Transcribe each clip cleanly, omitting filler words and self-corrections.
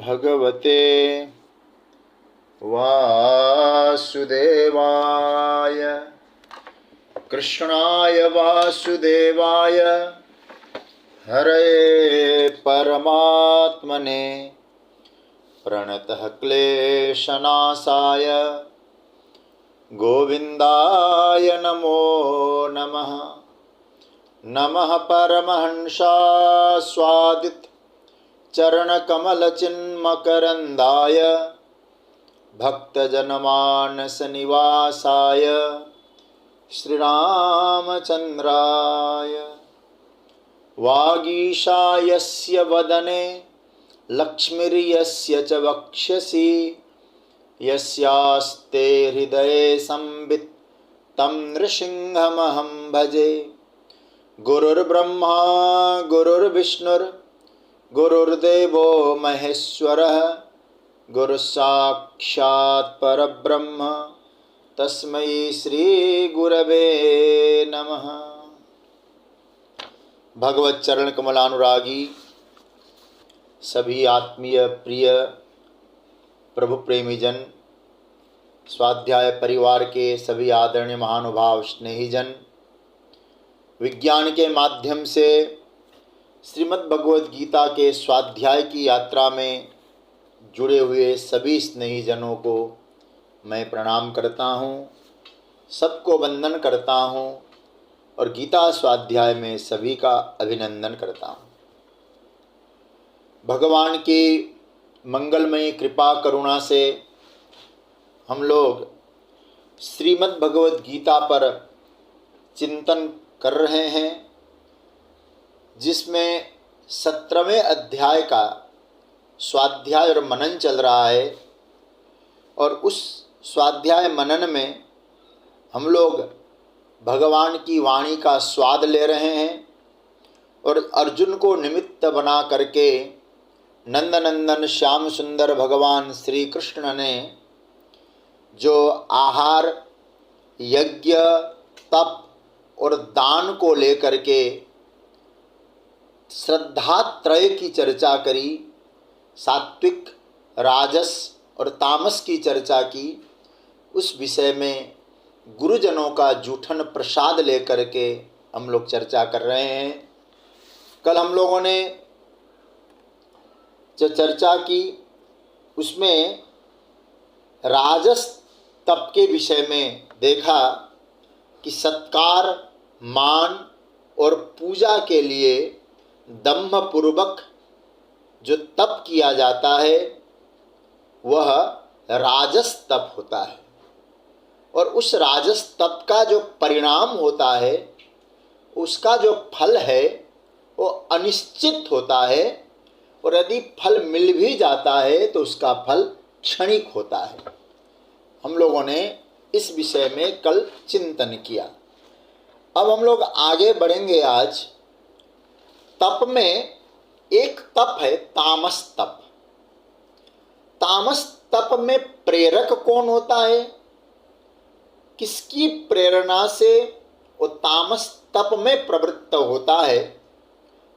भगवते वासुदेवाय कृष्णाय वासुदेवाय हरे परमात्मने प्रणतः क्लेशनाशाय गोविंदाय नमो नमः। नमः परमहंसास्वादित चरणकमलचिन्मकरन्दाय भक्तजनमानस निवासाय श्रीरामचन्द्राय। वागीशायस्य वदने लक्ष्मीर्यस्य च वक्षसि यस्यास्ते हृदये संवित् तं नृसिंहमहं भजे। गुरुर्ब्रह्मा गुरुर्विष्णुर्गुरुर्देवो महेश्वरः गुरुसाक्षात् परब्रह्म तस्मै श्री गुरवे नमः। भगवत चरण कमलानुरागी सभी आत्मीय प्रिय प्रभु प्रेमी जन, स्वाध्याय परिवार के सभी आदरणीय महानुभाव स्नेहीजन, विज्ञान के माध्यम से श्रीमद् भगवद गीता के स्वाध्याय की यात्रा में जुड़े हुए सभी स्नेहीजनों को मैं प्रणाम करता हूँ, सबको वंदन करता हूँ और गीता स्वाध्याय में सभी का अभिनंदन करता हूँ। भगवान की मंगलमयी कृपा करुणा से हम लोग श्रीमद् भगवद गीता पर चिंतन कर रहे हैं, जिसमें 17वें अध्याय का स्वाध्याय और मनन चल रहा है। और उस स्वाध्याय मनन में हम लोग भगवान की वाणी का स्वाद ले रहे हैं और अर्जुन को निमित्त बना करके नंदनंदन श्याम सुंदर भगवान श्री कृष्ण ने जो आहार, यज्ञ, तप और दान को लेकर के श्रद्धा त्रय की चर्चा करी, सात्विक, राजस और तामस की चर्चा की, उस विषय में गुरुजनों का जूठन प्रसाद लेकर के हम लोग चर्चा कर रहे हैं। कल हम लोगों ने जो चर्चा की उसमें राजस तप के विषय में देखा कि सत्कार, मान और पूजा के लिए दम्भ पूर्वक जो तप किया जाता है वह राजस तप होता है। और उस राजस तप का जो परिणाम होता है, उसका जो फल है वो अनिश्चित होता है, और यदि फल मिल भी जाता है तो उसका फल क्षणिक होता है। हम लोगों ने इस विषय में कल चिंतन किया। अब हम लोग आगे बढ़ेंगे। आज तप में एक तप है तामस तप। तामस तप में प्रेरक कौन होता है, किसकी प्रेरणा से वो तामस तप में प्रवृत्त होता है।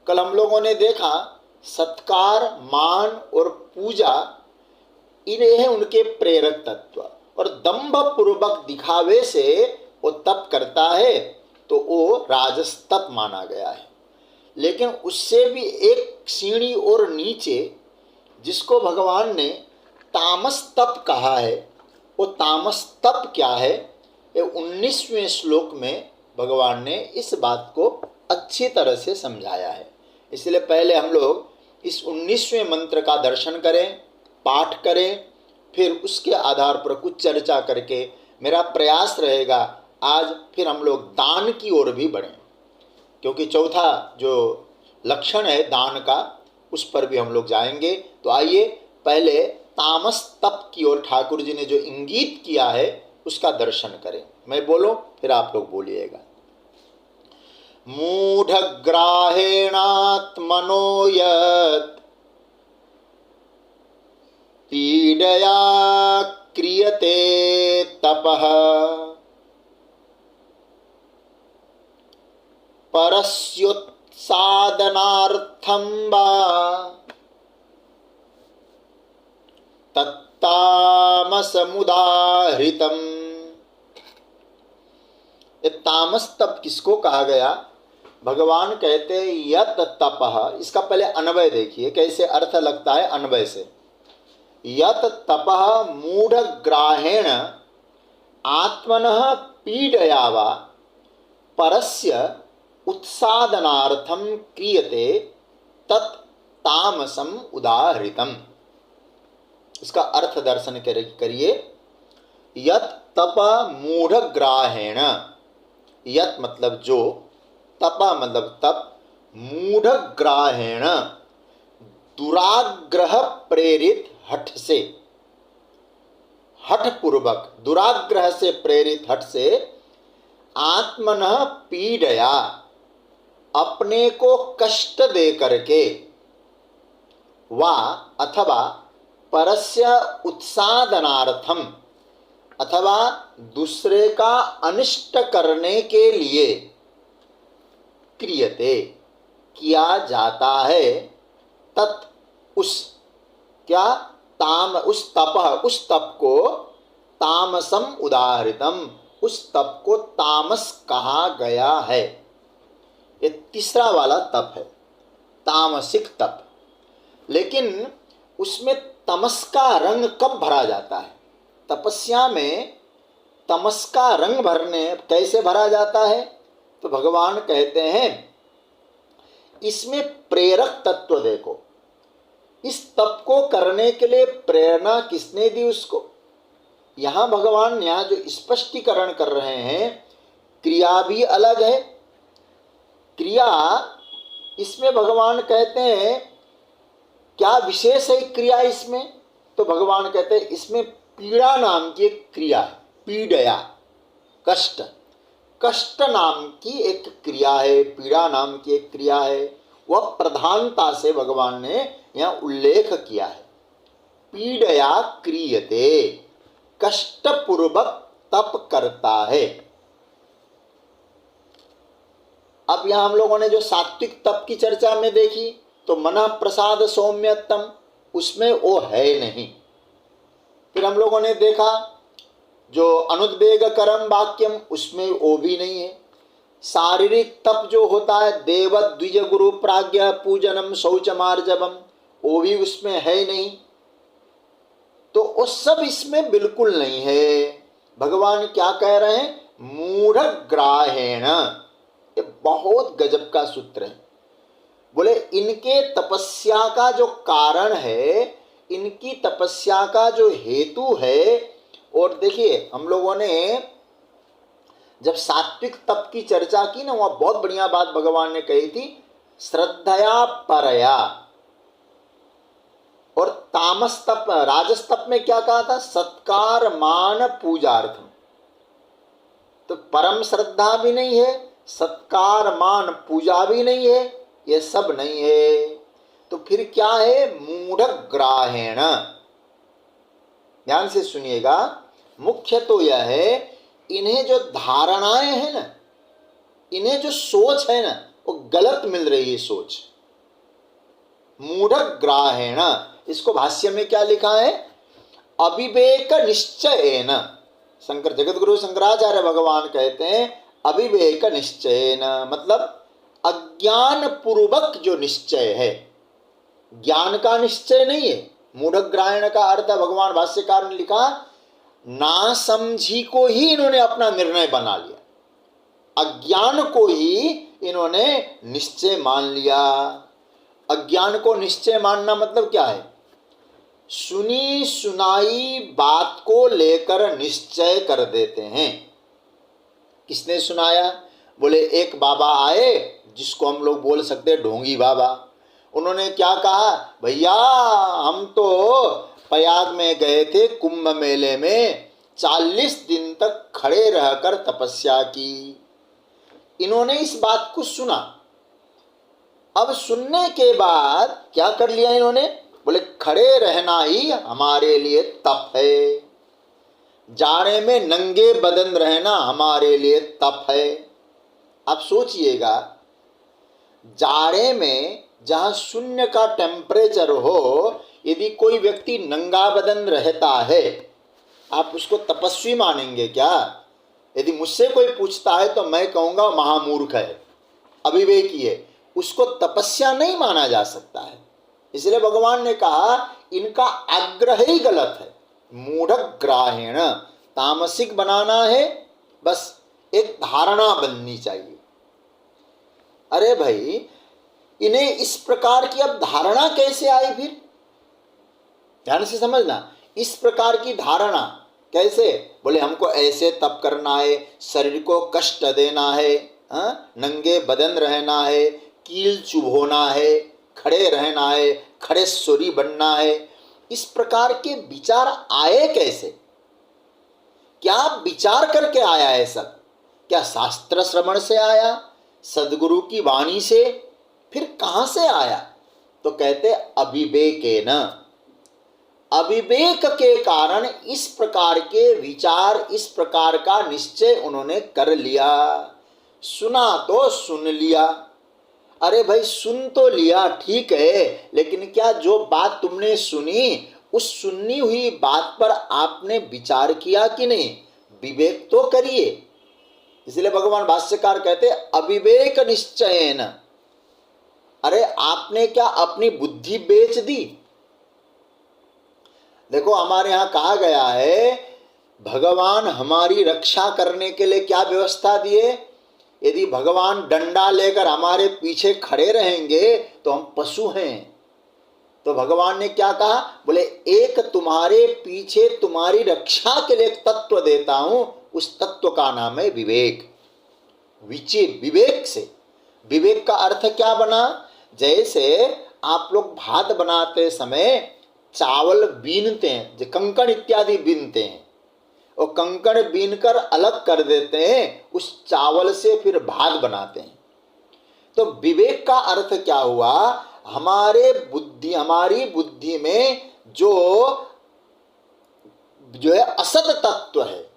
कल हम लोगों ने देखा सत्कार, मान और पूजा इन्हें हैं उनके प्रेरक तत्व, और दंभ पूर्वक दिखावे से वो तप करता है तो वो राजस तप माना गया है। लेकिन उससे भी एक सीढ़ी और नीचे जिसको भगवान ने तामस तप कहा है, वो तामस तप क्या है, ये 19वें श्लोक में भगवान ने इस बात को अच्छी तरह से समझाया है। इसलिए पहले हम लोग इस 19वें मंत्र का दर्शन करें, पाठ करें, फिर उसके आधार पर कुछ चर्चा करके मेरा प्रयास रहेगा आज फिर हम लोग दान की ओर भी बढ़ें, क्योंकि चौथा जो लक्षण है दान का, उस पर भी हम लोग जाएंगे। तो आइए पहले तामस तप की ओर ठाकुर जी ने जो इंगित किया है उसका दर्शन करें। मैं बोलूं फिर आप लोग बोलिएगा। मूढ़ग्राहेणात्मनो यत् पीडया क्रियते तपः परस्योत्सादनार्थं वा तत्तामसमुदाहृतम्। ये तामस तप किसको कहा गया? भगवान कहते यत तपः, इसका पहले अन्वय देखिए कैसे अर्थ लगता है अन्वय से। यत तपः मूढ़ग्राहेण आत्मनः पीडया वा परस्य उत्सादनार्थं क्रियते तत् तामसम उदाहृतम्। इसका अर्थ दर्शन करिए। यत तप मूढ़ग्राहेण, यत मतलब जो, तप मतलब तप, मूढ़ग्राहेण दुराग्रह प्रेरित हठ से, हठ पूर्वक दुराग्रह से प्रेरित हठ से, आत्मनः पीडया अपने को कष्ट दे करके, वा अथवा परस्य उत्सादनार्थम अथवा दूसरे का अनिष्ट करने के लिए, क्रियते किया जाता है, तत् उस क्या उस तप को तामसम उदाहृतम, उस तप को तामस कहा गया है। ये तीसरा वाला तप है, तामसिक तप। लेकिन उसमें तमस का रंग कब भरा जाता है? तपस्या में तमस का रंग भरने कैसे भरा जाता है? तो भगवान कहते हैं इसमें प्रेरक तत्व देखो। इस तप को करने के लिए प्रेरणा किसने दी उसको? यहां भगवान यहाँ जो स्पष्टीकरण कर रहे हैं, क्रिया भी अलग है। क्रिया इसमें भगवान कहते हैं क्या विशेष है क्रिया इसमें? तो भगवान कहते हैं इसमें पीड़ा नाम की एक क्रिया है। पीड़या कष्ट, कष्ट नाम की एक क्रिया है, पीड़ा नाम की एक क्रिया है। वह प्रधानता से भगवान ने यहाँ उल्लेख किया है। पीड़या क्रियते, कष्टपूर्वक तप करता है। अब यहाँ हम लोगों ने जो सात्विक तप की चर्चा में देखी तो मना प्रसाद सौम्यतम, उसमें वो है नहीं। फिर हम लोगों ने देखा जो अनुद्वेग करम वाक्यम, उसमें वो भी नहीं है। शारीरिक तप जो होता है देव द्विज गुरु प्राज्ञ पूजनम शौचमार्जवम, वो भी उसमें है नहीं। तो वो सब इसमें बिल्कुल नहीं है। भगवान क्या कह रहे हैं? मूढ़ग्राहेण। ये बहुत गजब का सूत्र है। बोले इनके तपस्या का जो कारण है, इनकी तपस्या का जो हेतु है। और देखिए हम लोगों ने जब सात्विक तप की चर्चा की ना, वह बहुत बढ़िया बात भगवान ने कही थी, श्रद्धया परया। और तामस तप राजस तप में क्या कहा था? सत्कार मान पूजार्थम। तो परम श्रद्धा भी नहीं है, सत्कार मान पूजा भी नहीं है, ये सब नहीं है। तो फिर क्या है? मूढ़ग्राहेण। ध्यान से सुनिएगा, मुख्य तो यह है इन्हें जो धारणाएं हैं ना, इन्हें जो सोच है ना, वो गलत मिल रही है सोच। मूढ़ग्राहेण, इसको भाष्य में क्या लिखा है? अविवेक निश्चयेन। शंकर जगतगुरु शंकराचार्य भगवान कहते हैं अविवेक निश्चयेन, मतलब अज्ञान पूर्वक जो निश्चय है, ज्ञान का निश्चय नहीं है। मूढ़ग्राहेण का अर्थ भगवान भाष्यकार ने लिखा ना समझी को ही इन्होंने अपना निर्णय बना लिया, अज्ञान को ही इन्होंने निश्चय मान लिया। अज्ञान को निश्चय मानना मतलब क्या है? सुनी सुनाई बात को लेकर निश्चय कर देते हैं। किसने सुनाया? बोले एक बाबा आए जिसको हम लोग बोल सकते हैं ढोंगी बाबा। उन्होंने क्या कहा? भैया हम तो प्रयाग में गए थे कुंभ मेले में, 40 दिन तक खड़े रहकर तपस्या की। इन्होंने इस बात को सुना। अब सुनने के बाद क्या कर लिया इन्होंने? बोले खड़े रहना ही हमारे लिए तप है, जाड़े में नंगे बदन रहना हमारे लिए तप है। आप सोचिएगा, जाड़े में जहां शून्य का टेम्परेचर हो, यदि कोई व्यक्ति नंगा बदन रहता है, आप उसको तपस्वी मानेंगे क्या? यदि मुझसे कोई पूछता है तो मैं कहूँगा महामूर्ख है, अविवेकी है, उसको तपस्या नहीं माना जा सकता है। इसलिए भगवान ने कहा इनका आग्रह ही गलत है। मूढ़ग्राहेण, तामसिक बनाना है, बस एक धारणा बननी चाहिए। अरे भाई, इन्हें इस प्रकार की अब धारणा कैसे आई? फिर ध्यान से समझना, इस प्रकार की धारणा कैसे? बोले हमको ऐसे तप करना है, शरीर को कष्ट देना है, नंगे बदन रहना है, कील चुभोना है, खड़े रहना है, खड़ेश्वरी बनना है। इस प्रकार के विचार आए कैसे? क्या विचार करके आया है सब? क्या शास्त्र श्रवण से आया, सदगुरु की वाणी से? फिर कहां से आया? तो कहते अविवेकेन, अविवेक के कारण इस प्रकार के विचार, इस प्रकार का निश्चय उन्होंने कर लिया। सुना तो सुन लिया। अरे भाई, सुन तो लिया ठीक है, लेकिन क्या जो बात तुमने सुनी, उस सुननी हुई बात पर आपने विचार किया कि नहीं? विवेक तो करिए। इसलिए भगवान भाष्यकार कहते अविवेक निश्चयन। अरे आपने क्या अपनी बुद्धि बेच दी? देखो, हमारे यहां कहा गया है भगवान हमारी रक्षा करने के लिए क्या व्यवस्था दिए? यदि भगवान डंडा लेकर हमारे पीछे खड़े रहेंगे तो हम पशु हैं। तो भगवान ने क्या कहा? बोले एक तुम्हारे पीछे तुम्हारी रक्षा के लिए एक तत्व देता हूं, उस तत्व का नाम है विवेक। विवेक से, विवेक का अर्थ क्या बना? जैसे आप लोग भात बनाते समय चावल बीनते हैं, जो कंकड़ इत्यादि बीनते हैं, और कंकड़ बीनकर अलग कर देते हैं, उस चावल से फिर भात बनाते हैं। तो विवेक का अर्थ क्या हुआ? हमारी बुद्धि में जो है असत तत्व है,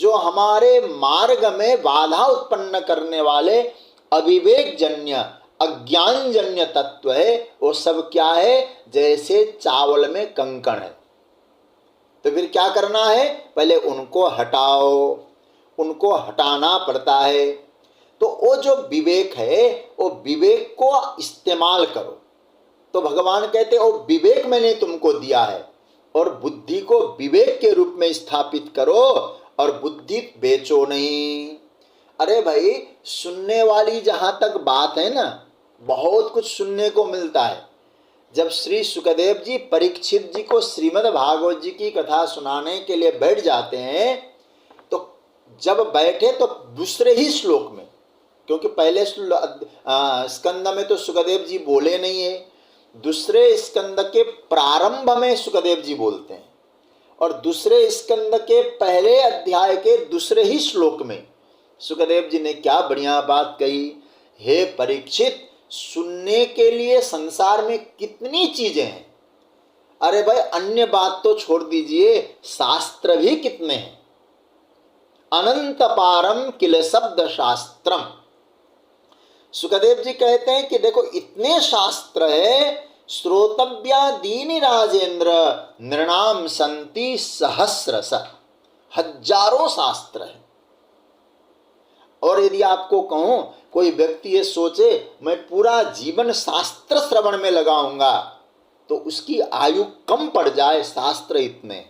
जो हमारे मार्ग में बाधा उत्पन्न करने वाले अविवेक जन्य, अज्ञान जन्य तत्व है, वो सब क्या है? जैसे चावल में कंकड़ है। तो फिर क्या करना है? पहले उनको हटाओ, उनको हटाना पड़ता है। तो वो जो विवेक है, वो विवेक को इस्तेमाल करो। तो भगवान कहते वो विवेक मैंने तुमको दिया है, और बुद्धि को विवेक के रूप में स्थापित करो, और बुद्धि बेचो नहीं। अरे भाई, सुनने वाली जहां तक बात है ना, बहुत कुछ सुनने को मिलता है। जब श्री सुखदेव जी परीक्षित जी को श्रीमद् भागवत जी की कथा सुनाने के लिए बैठ जाते हैं, तो जब बैठे तो दूसरे ही श्लोक में, क्योंकि पहले स्कंद में तो सुखदेव जी बोले नहीं है, दूसरे स्कंद के प्रारंभ में सुखदेव जी बोलते हैं, और दूसरे स्कंद के पहले अध्याय के दूसरे ही श्लोक में सुखदेव जी ने क्या बढ़िया बात कही। हे परीक्षित, सुनने के लिए संसार में कितनी चीजें हैं। अरे भाई, अन्य बात तो छोड़ दीजिए, शास्त्र भी कितने हैं। अनंत पारम किल शब्द शास्त्रम। सुखदेव जी कहते हैं कि देखो, इतने शास्त्र है, श्रोतव्या दीनि राजेंद्र नृणाम संति सहस्रश, हजारों शास्त्र है। और यदि आपको कहूं, कोई व्यक्ति ये सोचे मैं पूरा जीवन शास्त्र श्रवण में लगाऊंगा, तो उसकी आयु कम पड़ जाए। शास्त्र इतने,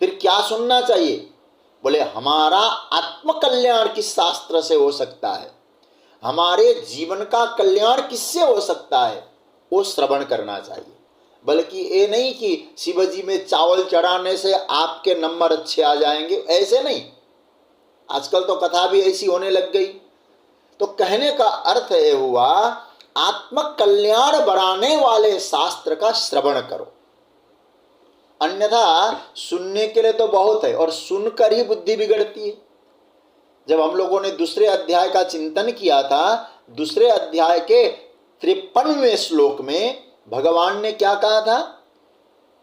फिर क्या सुनना चाहिए? बोले हमारा आत्मकल्याण किस शास्त्र से हो सकता है, हमारे जीवन का कल्याण किससे हो सकता है, वो श्रवण करना चाहिए। बल्कि ये नहीं कि शिवजी में चावल चढ़ाने से आपके नंबर अच्छे आ जाएंगे, ऐसे नहीं। आजकल तो कथा भी ऐसी होने लग गई। तो कहने का अर्थ ये हुआ, आत्म कल्याण बढ़ाने वाले शास्त्र का श्रवण करो। अन्यथा सुनने के लिए तो बहुत है, और सुनकर ही बुद्धि बिगड़ती है। जब हम लोगों ने दूसरे अध्याय का चिंतन किया था, दूसरे अध्याय के 53वें श्लोक में भगवान ने क्या कहा था?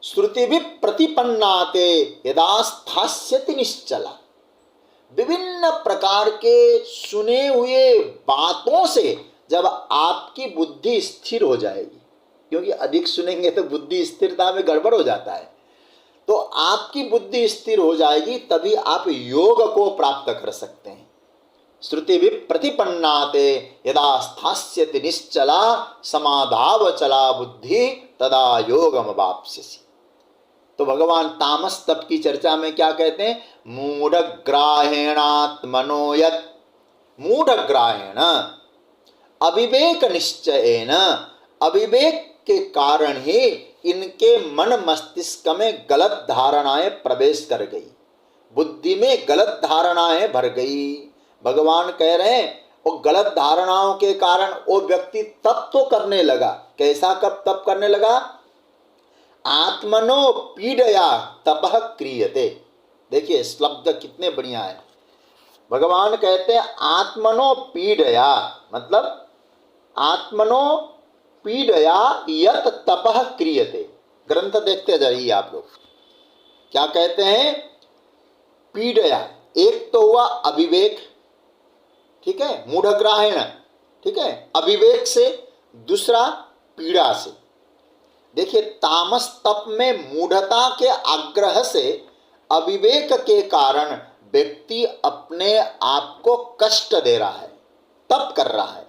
श्रुति भी प्रतिपन्नाते यदा स्थास्यति निश्चला। विभिन्न प्रकार के सुने हुए बातों से जब आपकी बुद्धि स्थिर हो जाएगी, क्योंकि अधिक सुनेंगे तो बुद्धि स्थिरता में गड़बड़ हो जाता है। तो आपकी बुद्धि स्थिर हो जाएगी तभी आप योग को प्राप्त कर सकते हैं। श्रुति भी प्रतिपन्नाते यदा स्थास्यति निश्चला समाधाव चला बुद्धि तदा योगम वाप्स्यसि। तो भगवान तामस तप की चर्चा में क्या कहते हैं? मूढ़ग्राहेणात्मनो यत्, मूढ़ग्राहेण अविवेक निश्चयेन, अविवेक के कारण ही इनके मन मस्तिष्क में गलत धारणाएं प्रवेश कर गई, बुद्धि में गलत धारणाएं भर गई। भगवान कह रहे हैं वो गलत धारणाओं के कारण वो व्यक्ति तप तो करने लगा। कैसा कब तप करने लगा? आत्मनो पीडया तपः क्रियते। देखिए शब्द कितने बढ़िया है। भगवान कहते हैं आत्मनो पीडया, मतलब आत्मनो पीडया यत तपः क्रियते। ग्रंथ देखते जाइए आप लोग, क्या कहते हैं? पीडया, एक तो हुआ अविवेक, ठीक है, मूढ़ग्राहेण, ठीक है, अविवेक से, दूसरा पीड़ा से। देखिए तामस तप में मूढ़ता के आग्रह से, अविवेक के कारण व्यक्ति अपने आप को कष्ट दे रहा है, तप कर रहा है।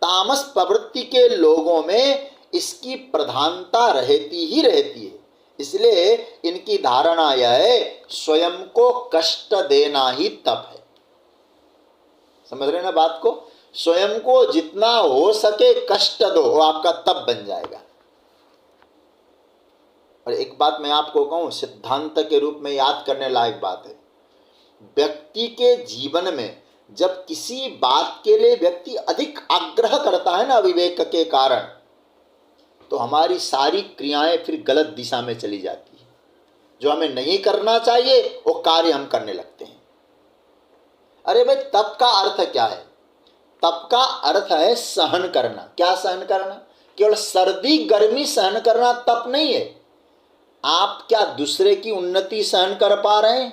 तामस प्रवृत्ति के लोगों में इसकी प्रधानता रहती ही रहती है। इसलिए इनकी धारणा यह है स्वयं को कष्ट देना ही तप है। समझ रहे ना बात को? स्वयं को जितना हो सके कष्ट दो, वो आपका तप बन जाएगा। और एक बात मैं आपको कहूं, सिद्धांत के रूप में याद करने लायक बात है। व्यक्ति के जीवन में जब किसी बात के लिए व्यक्ति अधिक आग्रह करता है ना अविवेक के कारण, तो हमारी सारी क्रियाएं फिर गलत दिशा में चली जाती है। जो हमें नहीं करना चाहिए वो कार्य हम करने लगते हैं। अरे भाई तप का अर्थ क्या है? तप का अर्थ है सहन करना। क्या सहन करना? केवल सर्दी गर्मी सहन करना तप नहीं है। आप क्या दूसरे की उन्नति सहन कर पा रहे हैं?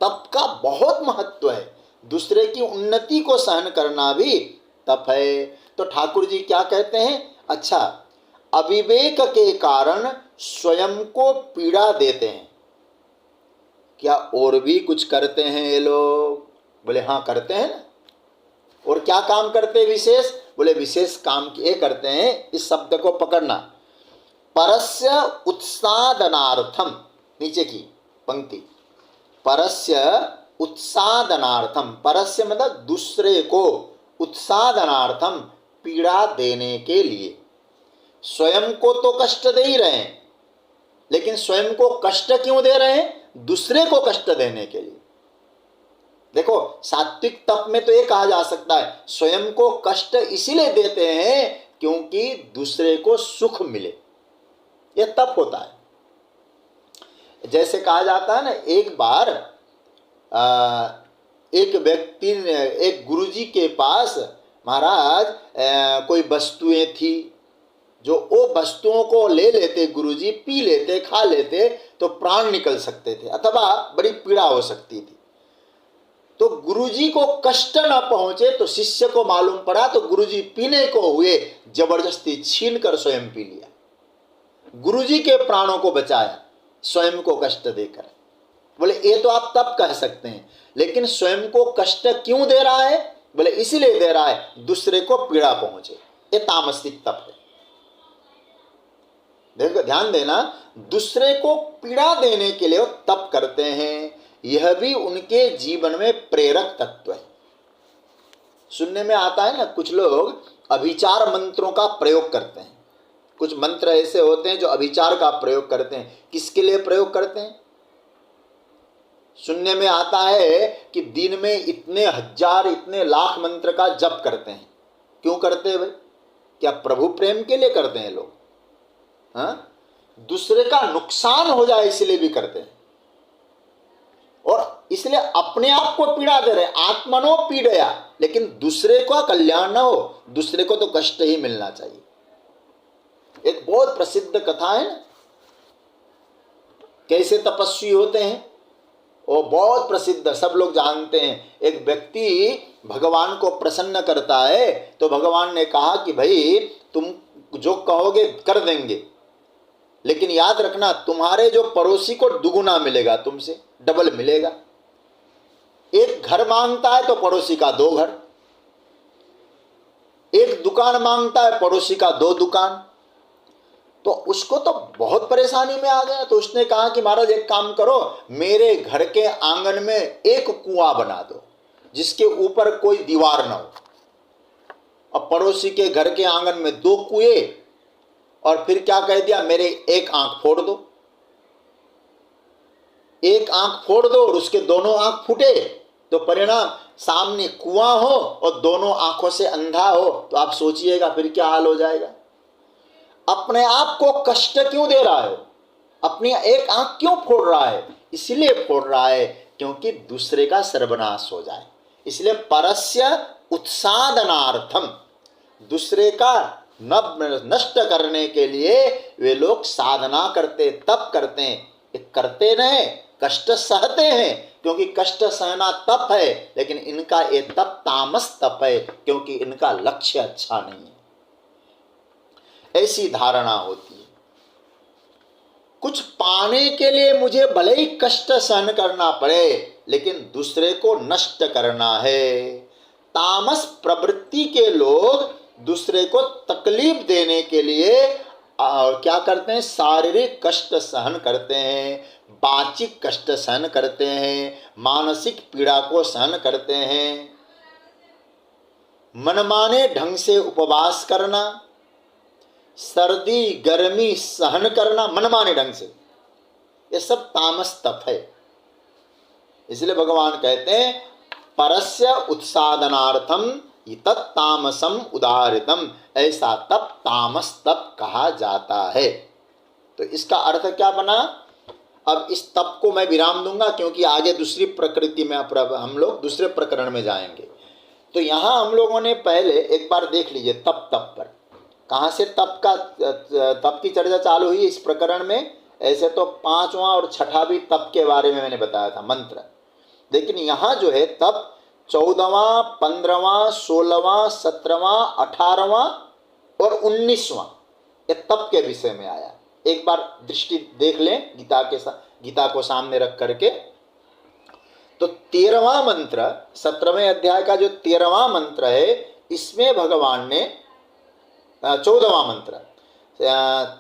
तप का बहुत महत्व है। दूसरे की उन्नति को सहन करना भी तप है। तो ठाकुर जी क्या कहते हैं? अच्छा, अविवेक के कारण स्वयं को पीड़ा देते हैं। क्या और भी कुछ करते हैं ये लोग? बोले हाँ करते हैं ना। और क्या काम करते हैं विशेष? बोले विशेष काम ये करते हैं, इस शब्द को पकड़ना, परस्य उत्सादनार्थम, नीचे की पंक्ति, परस्य उत्सादनार्थम, परस्य मतलब दूसरे को, उत्सादनार्थम पीड़ा देने के लिए। स्वयं को तो कष्ट दे ही रहे हैं, लेकिन स्वयं को कष्ट क्यों दे रहे हैं? दूसरे को कष्ट देने के लिए। देखो सात्विक तप में तो ये कहा जा सकता है स्वयं को कष्ट इसीलिए देते हैं क्योंकि दूसरे को सुख मिले, यह तप होता है। जैसे कहा जाता है ना, एक बार एक व्यक्ति ने एक गुरुजी के पास, महाराज कोई वस्तुएं थी, जो वो वस्तुओं को ले लेते गुरुजी, पी लेते, खा लेते तो प्राण निकल सकते थे अथवा बड़ी पीड़ा हो सकती थी। तो गुरुजी को कष्ट न पहुंचे तो शिष्य को मालूम पड़ा, तो गुरुजी पीने को हुए, जबरदस्ती छीन कर स्वयं पी लिया। गुरुजी के प्राणों को बचाया स्वयं को कष्ट देकर। बोले ये तो आप तप कह सकते हैं, लेकिन स्वयं को कष्ट क्यों दे रहा है? बोले इसीलिए दे रहा है दूसरे को पीड़ा पहुंचे। ये तामसिक तप है। देखो ध्यान देना, दूसरे को पीड़ा देने के लिए वो तप करते हैं। यह भी उनके जीवन में प्रेरक तत्व है। सुनने में आता है ना, कुछ लोग अभिचार मंत्रों का प्रयोग करते हैं। कुछ मंत्र ऐसे होते हैं जो अभिचार का प्रयोग करते हैं। किसके लिए प्रयोग करते हैं? सुनने में आता है कि दिन में इतने हजार, इतने लाख मंत्र का जप करते हैं। क्यों करते हैं भाई? क्या प्रभु प्रेम के लिए करते हैं लोग? हाँ, दूसरे का नुकसान हो जाए इसलिए भी करते हैं, और इसलिए अपने आप को पीड़ा दे रहे हैं। आत्मनो पीड़या, लेकिन दूसरे का कल्याण ना हो, दूसरे को तो कष्ट ही मिलना चाहिए। एक बहुत प्रसिद्ध कथा है ना, कैसे तपस्वी होते हैं, वो बहुत प्रसिद्ध, सब लोग जानते हैं। एक व्यक्ति भगवान को प्रसन्न करता है, तो भगवान ने कहा कि भाई तुम जो कहोगे कर देंगे, लेकिन याद रखना तुम्हारे जो पड़ोसी को दुगुना मिलेगा, तुमसे डबल मिलेगा। एक घर मांगता है तो पड़ोसी का 2 घर, एक दुकान मांगता है पड़ोसी का 2 दुकान। तो उसको तो बहुत परेशानी में आ गया, तो उसने कहा कि महाराज एक काम करो, मेरे घर के आंगन में एक कुआं बना दो जिसके ऊपर कोई दीवार ना हो। अब पड़ोसी के घर के आंगन में 2 कुएं, और फिर क्या कह दिया, मेरे एक आंख फोड़ दो। एक आंख फोड़ दो और उसके दोनों आंख फूटे, तो परिणाम सामने कुआं हो और दोनों आंखों से अंधा हो, तो आप सोचिएगा फिर क्या हाल हो जाएगा। अपने आप को कष्ट क्यों दे रहा है, अपनी एक आंख क्यों फोड़ रहा है? इसलिए फोड़ रहा है क्योंकि दूसरे का सर्वनाश हो जाए। इसलिए परस्य उत्सादनार्थम, दूसरे का नष्ट करने के लिए वे लोग साधना करते, तप करते हैं। करते नहीं, कष्ट सहते हैं, क्योंकि कष्ट सहना तप है, लेकिन इनका ये तप तामस तप है, क्योंकि इनका लक्ष्य अच्छा नहीं है। ऐसी धारणा होती है। कुछ पाने के लिए मुझे भले ही कष्ट सहन करना पड़े, लेकिन दूसरे को नष्ट करना है। तामस प्रवृत्ति के लोग दूसरे को तकलीफ देने के लिए क्या करते हैं, शारीरिक कष्ट सहन करते हैं, वाचिक कष्ट सहन करते हैं, मानसिक पीड़ा को सहन करते हैं। मनमाने ढंग से उपवास करना, सर्दी गर्मी सहन करना मनमाने ढंग से, ये सब तामस तप है। इसलिए भगवान कहते हैं परस्य उत्सादनार्थम तत्तामसम उदाहृतम, ऐसा तप तामस तप कहा जाता है। तो इसका अर्थ क्या बना? अब इस तप को मैं विराम दूंगा, क्योंकि आगे दूसरी प्रकृति में हम लोग दूसरे प्रकरण में जाएंगे। तो यहाँ हम लोगों ने पहले एक बार देख लीजिए तप पर कहाँ से तप की चर्चा चालू हुई इस प्रकरण में। ऐसे तो 5वां और 6ठा भी तप के बारे में मैंने बताया था मंत्र, लेकिन यहाँ जो है तप 14वां, 15वां, 16वां, 17वां, 18वां और 19वां ये तप के विषय में आया। एक बार दृष्टि देख लें गीता को सामने रख करके। तो 13वां मंत्र, 17वें अध्याय का जो 13वां मंत्र है, इसमें भगवान ने 14वां मंत्र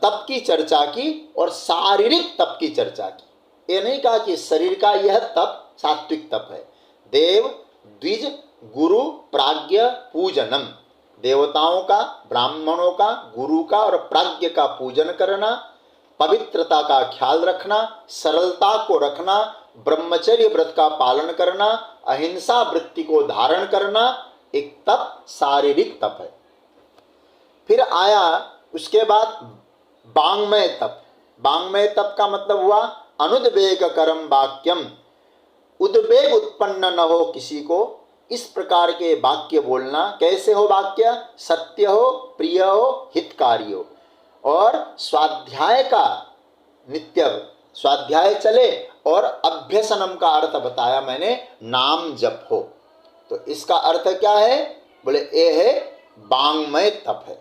तप की चर्चा की और शारीरिक तप की चर्चा की। ये नहीं कहा कि शरीर का यह तप सात्विक तप है। देव द्विज गुरु प्राज्ञ पूजनम, देवताओं का, ब्राह्मणों का, गुरु का और प्राज्ञ का पूजन करना, पवित्रता का ख्याल रखना, सरलता को रखना, ब्रह्मचर्य व्रत का पालन करना, अहिंसा वृत्ति को धारण करना, एक तप शारीरिक तप है। फिर आया उसके बाद वाङ्मय तप। वाङ्मय तप का मतलब हुआ अनुद्वेग करम वाक्यम, उद्वेग उत्पन्न न हो किसी को, इस प्रकार के वाक्य बोलना। कैसे हो वाक्य? सत्य हो, प्रिय हो, हितकारी हो, और स्वाध्याय का नित्य स्वाध्याय चले, और अभ्यसनम का अर्थ बताया मैंने, नाम जप हो। तो इसका अर्थ क्या है? बोले ये है वाङ्मय तप है।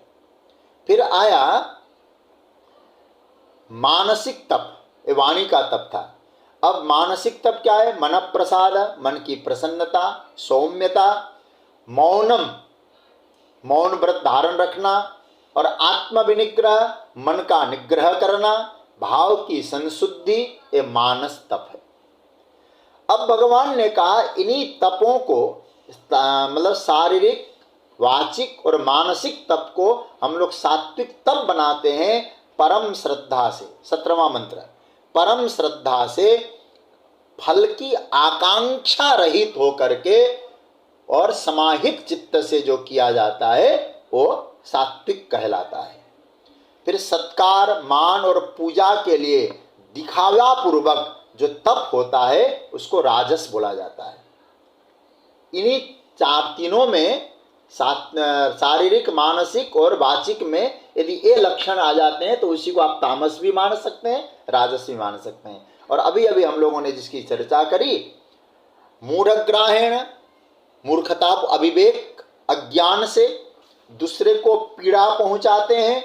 फिर आया मानसिक तप, ये वाणी का तप था। अब मानसिक तप क्या है? मन प्रसाद, मन की प्रसन्नता, सौम्यता, मौनम, मौन व्रत धारण रखना, और आत्मविनिग्रह, मन का निग्रह करना, भाव की संशुद्धि, ये मानस तप है। अब भगवान ने कहा इन्हीं तपों को, मतलब शारीरिक, वाचिक और मानसिक तप को हम लोग सात्विक तप बनाते हैं परम श्रद्धा से। 17वां मंत्र, परम श्रद्धा से, फल की आकांक्षा रहित होकर के और समाहित चित्त से जो किया जाता है वो सात्विक कहलाता है। फिर सत्कार, मान और पूजा के लिए दिखावा पूर्वक जो तप होता है उसको राजस बोला जाता है। इन्हीं तीनों में, शारीरिक, मानसिक और वाचिक में यदि ये लक्षण आ जाते हैं तो उसी को आप तामस भी मान सकते हैं, राजस भी मान सकते हैं। और अभी अभी हम लोगों ने जिसकी चर्चा करी, मूढ़ग्राहेण, मूर्खता, अविवेक, अज्ञान से दूसरे को पीड़ा पहुंचाते हैं,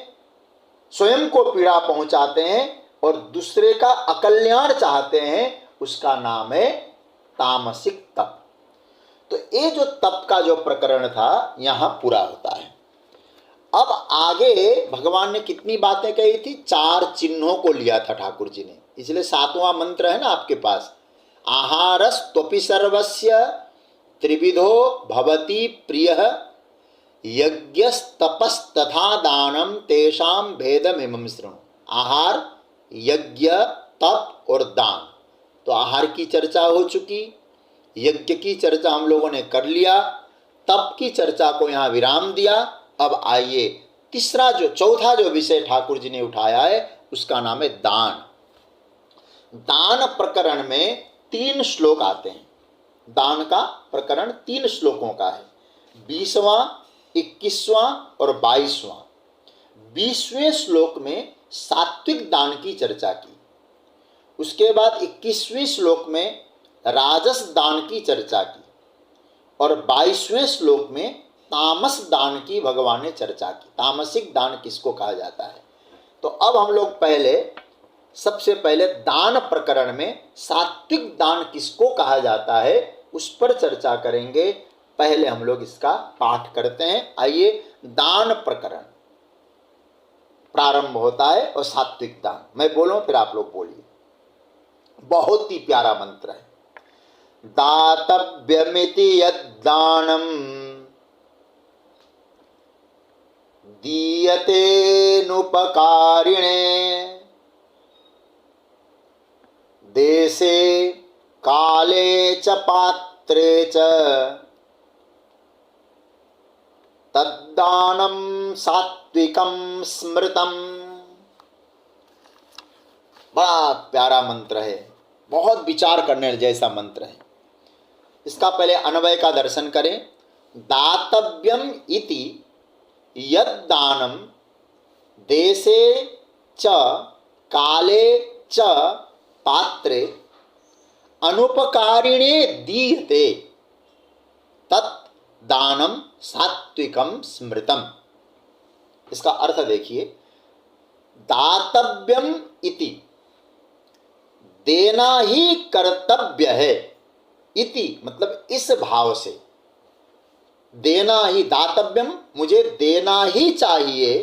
स्वयं को पीड़ा पहुंचाते हैं और दूसरे का अकल्याण चाहते हैं, उसका नाम है तामसिक तप। तो ये जो तप का जो प्रकरण था यहां पूरा होता है। अब आगे भगवान ने कितनी बातें कही थी? 4 चिन्हों को लिया था ठाकुर जी ने, इसलिए 7वां मंत्र है ना आपके पास, आहारस्त्वपि सर्वस्य त्रिविधो भवति प्रियः यज्ञस्तपस्तथा दानम तेषाम भेदमिमं शृणु। आहार, यज्ञ, तप और दान। तो आहार की चर्चा हो चुकी, यज्ञ की चर्चा हम लोगों ने कर लिया, तप की चर्चा को यहाँ विराम दिया। अब आइए चौथा जो विषय ठाकुर जी ने उठाया है उसका नाम है दान। दान प्रकरण में 3 श्लोक आते हैं। दान का प्रकरण 3 श्लोकों का है, 20वां, 21वां और 22वां। 20वें श्लोक में सात्विक दान की चर्चा की, उसके बाद 21वें श्लोक में राजस दान की चर्चा की और 22वें श्लोक में तामस दान की भगवान ने चर्चा की। तामसिक दान किसको कहा जाता है? तो अब हम लोग सबसे पहले दान प्रकरण में सात्विक दान किसको कहा जाता है उस पर चर्चा करेंगे। पहले हम लोग इसका पाठ करते हैं। आइए, दान प्रकरण प्रारंभ होता है और सात्विक दान, मैं बोलूं फिर आप लोग बोलिए। बहुत ही प्यारा मंत्र है। दातव्यमिति यद्दानम दीयते नुपकारिणे देशे काले च पात्रे च तद्दानं सात्विकं स्मृतम्। बड़ा प्यारा मंत्र है, बहुत विचार करने जैसा मंत्र है। इसका पहले अन्वय का दर्शन करें। दातव्यम इति यद्दानं देशे च काले च पात्रे अनुपकारिणे दीयते तत् दानम सात्विकम स्मृतम। इसका अर्थ देखिए, दातव्यम इति देना ही कर्तव्य है, इति मतलब इस भाव से, देना ही, दातव्यम मुझे देना ही चाहिए,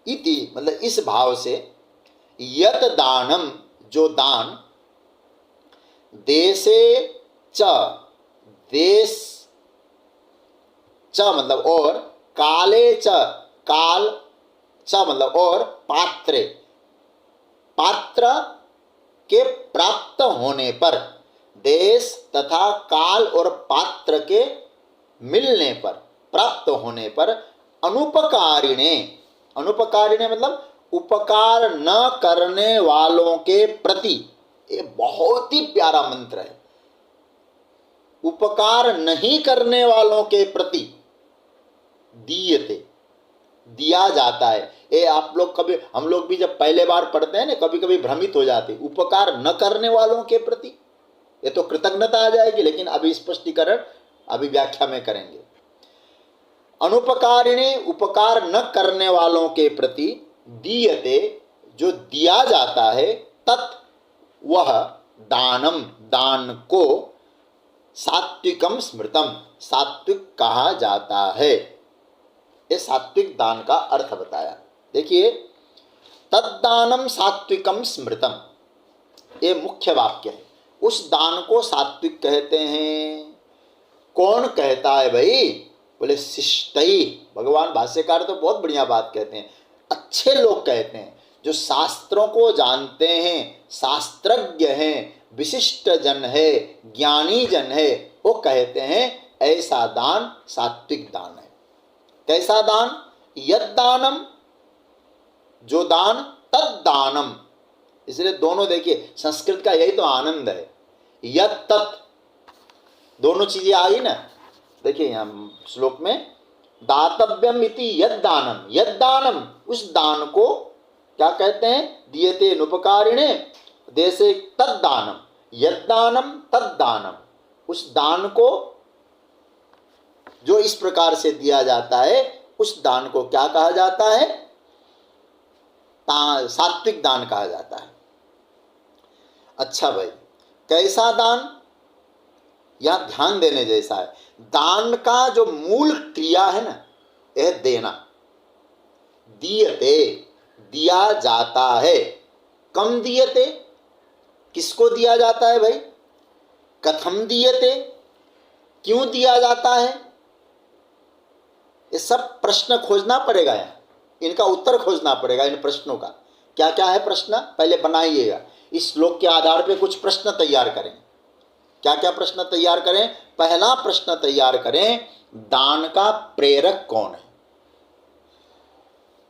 इति मतलब इस भाव से, यत दानम जो दान, देशे च देश च मतलब और, काले च काल च मतलब और, पात्रे पात्र के प्राप्त होने पर, देश तथा काल और पात्र के मिलने पर, प्राप्त होने पर, अनुपकारिणे, अनुपकारिणे मतलब उपकार न करने वालों के प्रति। ये बहुत ही प्यारा मंत्र है। उपकार नहीं करने वालों के प्रति दीयते, दिया जाता है। ये आप लोग कभी, हम लोग भी जब पहले बार पढ़ते हैं ना, कभी कभी भ्रमित हो जाते, उपकार न करने वालों के प्रति, ये तो कृतज्ञता आ जाएगी, लेकिन अभी स्पष्टीकरण अभी व्याख्या में करेंगे। अनुपकारिणे उपकार न करने वालों के प्रति, दीयते जो दिया जाता है, तत् वह दानम दान को, सात्विकम स्मृतम सात्विक कहा जाता है। ये सात्विक दान का अर्थ बताया। देखिए, तद्दानम सात्विकम स्मृतम, ये मुख्य वाक्य है। उस दान को सात्विक कहते हैं। कौन कहता है भाई? बोले शिष्टई। भगवान भाष्यकार तो बहुत बढ़िया बात कहते हैं, अच्छे लोग कहते हैं, जो शास्त्रों को जानते हैं, शास्त्रज्ञ हैं, विशिष्ट जन है, ज्ञानी जन है, वो कहते हैं ऐसा दान सात्विक दान है। कैसा दान? यद्दानम जो दान, तद्दानम। इसलिए दोनों देखिए, संस्कृत का यही तो आनंद है, यत् तत् दोनों चीजें आई ना। देखिए यहाँ श्लोक में, दातव्यम इति यद्दानम, यद्दानम उस दान को क्या कहते हैं? दीयते नुपकारिणे देशे तद्दानम, यद्दानम तद्दानम, उस दान को जो इस प्रकार से दिया जाता है, उस दान को क्या कहा जाता है? सात्विक दान कहा जाता है। अच्छा भाई, कैसा दान? यह ध्यान देने जैसा है। दान का जो मूल क्रिया है ना, यह देना। दीयते, दिया जाता है। कम दीयते, किसको दिया जाता है भाई? कथम दीयते, क्यों दिया जाता है? ये सब प्रश्न खोजना पड़ेगा, इनका उत्तर खोजना पड़ेगा। इन प्रश्नों का क्या क्या है प्रश्न, पहले बनाइएगा। इस श्लोक के आधार पे कुछ प्रश्न तैयार करें। क्या क्या प्रश्न तैयार करें? पहला प्रश्न तैयार करें, दान का प्रेरक कौन है?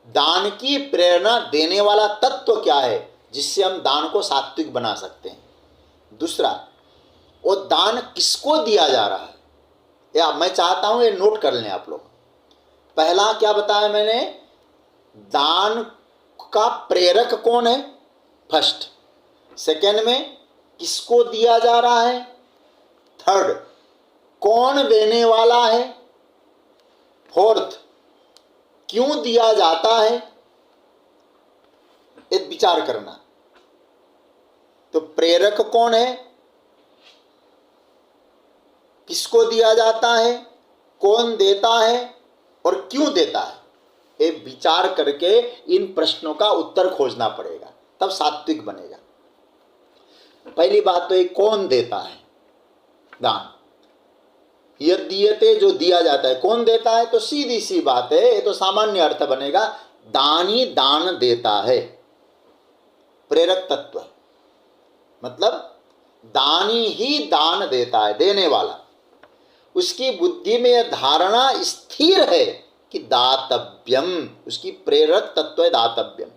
दान की प्रेरणा देने वाला तत्व क्या है जिससे हम दान को सात्विक बना सकते हैं? दूसरा, वो दान किसको दिया जा रहा है? या मैं चाहता हूं ये नोट कर लें आप लोग। पहला क्या बताया मैंने? दान का प्रेरक कौन है, फर्स्ट। सेकेंड में, किसको दिया जा रहा है? थर्ड, कौन देने वाला है? फोर्थ, क्यों दिया जाता है? एक विचार करना। तो प्रेरक कौन है, किसको दिया जाता है, कौन देता है और क्यों देता है, ये विचार करके इन प्रश्नों का उत्तर खोजना पड़ेगा, तब सात्विक बनेगा। पहली बात तो ये कौन देता है दान? यद दीयते, जो दिया जाता है। कौन देता है? तो सीधी सी बात है, ये तो सामान्य अर्थ बनेगा, दानी दान देता है। प्रेरक तत्व मतलब दानी ही दान देता है, देने वाला। उसकी बुद्धि में यह धारणा स्थिर है कि दातव्यम, उसकी प्रेरक तत्व है दातव्यम।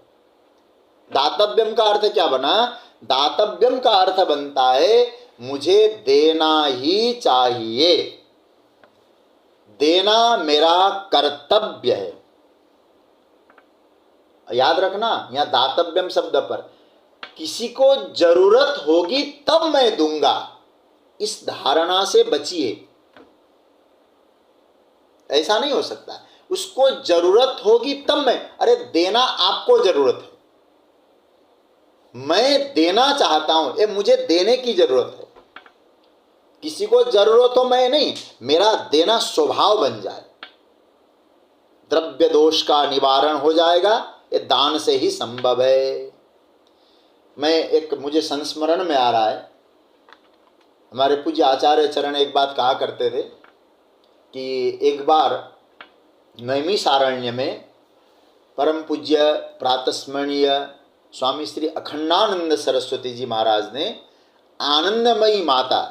दातव्यम का अर्थ क्या बना? दातव्यम का अर्थ बनता है मुझे देना ही चाहिए, देना मेरा कर्तव्य है। याद रखना, यहां दातव्यम शब्द पर किसी को जरूरत होगी तब मैं दूंगा, इस धारणा से बचिए। ऐसा नहीं हो सकता, उसको जरूरत होगी तब मैं, अरे देना आपको जरूरत है, मैं देना चाहता हूं, ये मुझे देने की जरूरत है। किसी को जरूरत हो मैं नहीं, मेरा देना स्वभाव बन जाए, द्रव्य दोष का निवारण हो जाएगा, ये दान से ही संभव है। मुझे संस्मरण में आ रहा है, हमारे पूज्य आचार्य चरण एक बात कहा करते थे कि एक बार नैमिषारण्य में परम पूज्य प्रातस्मरणीय स्वामी श्री अखंडानंद सरस्वती जी महाराज ने आनंदमयी माता,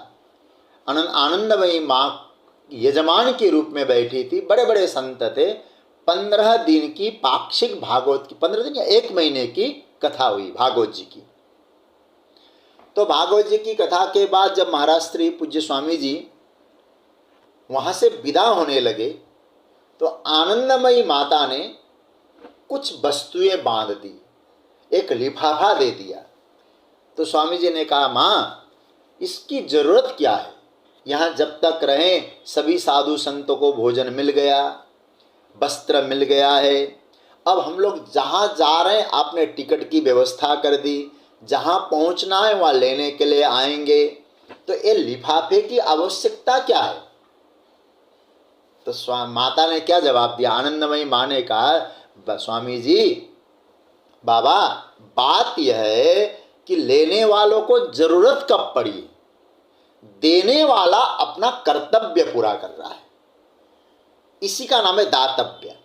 आनंदमयी माँ यजमान के रूप में बैठी थी। बड़े बड़े संत थे। 15 दिन की पाक्षिक भागवत की, 15 दिन या 1 महीने की कथा हुई भागवत जी की। तो भागवत जी की कथा के बाद जब महाराज श्री पूज्य स्वामी जी वहां से विदा होने लगे तो आनंदमयी माता ने कुछ वस्तुएं बांध दी, एक लिफाफा दे दिया। तो स्वामी जी ने कहा, माँ इसकी जरूरत क्या है? यहाँ जब तक रहें सभी साधु संतों को भोजन मिल गया, वस्त्र मिल गया है। अब हम लोग जहाँ जा रहे हैं आपने टिकट की व्यवस्था कर दी, जहाँ पहुँचना है वहाँ लेने के लिए आएंगे, तो ये लिफाफे की आवश्यकता क्या है? तो माता ने क्या जवाब दिया? आनंदमयी माँ ने कहा, स्वामी जी बाबा बात यह है कि लेने वालों को जरूरत कब पड़ी, देने वाला अपना कर्तव्य पूरा कर रहा है, इसी का नाम है दातव्य।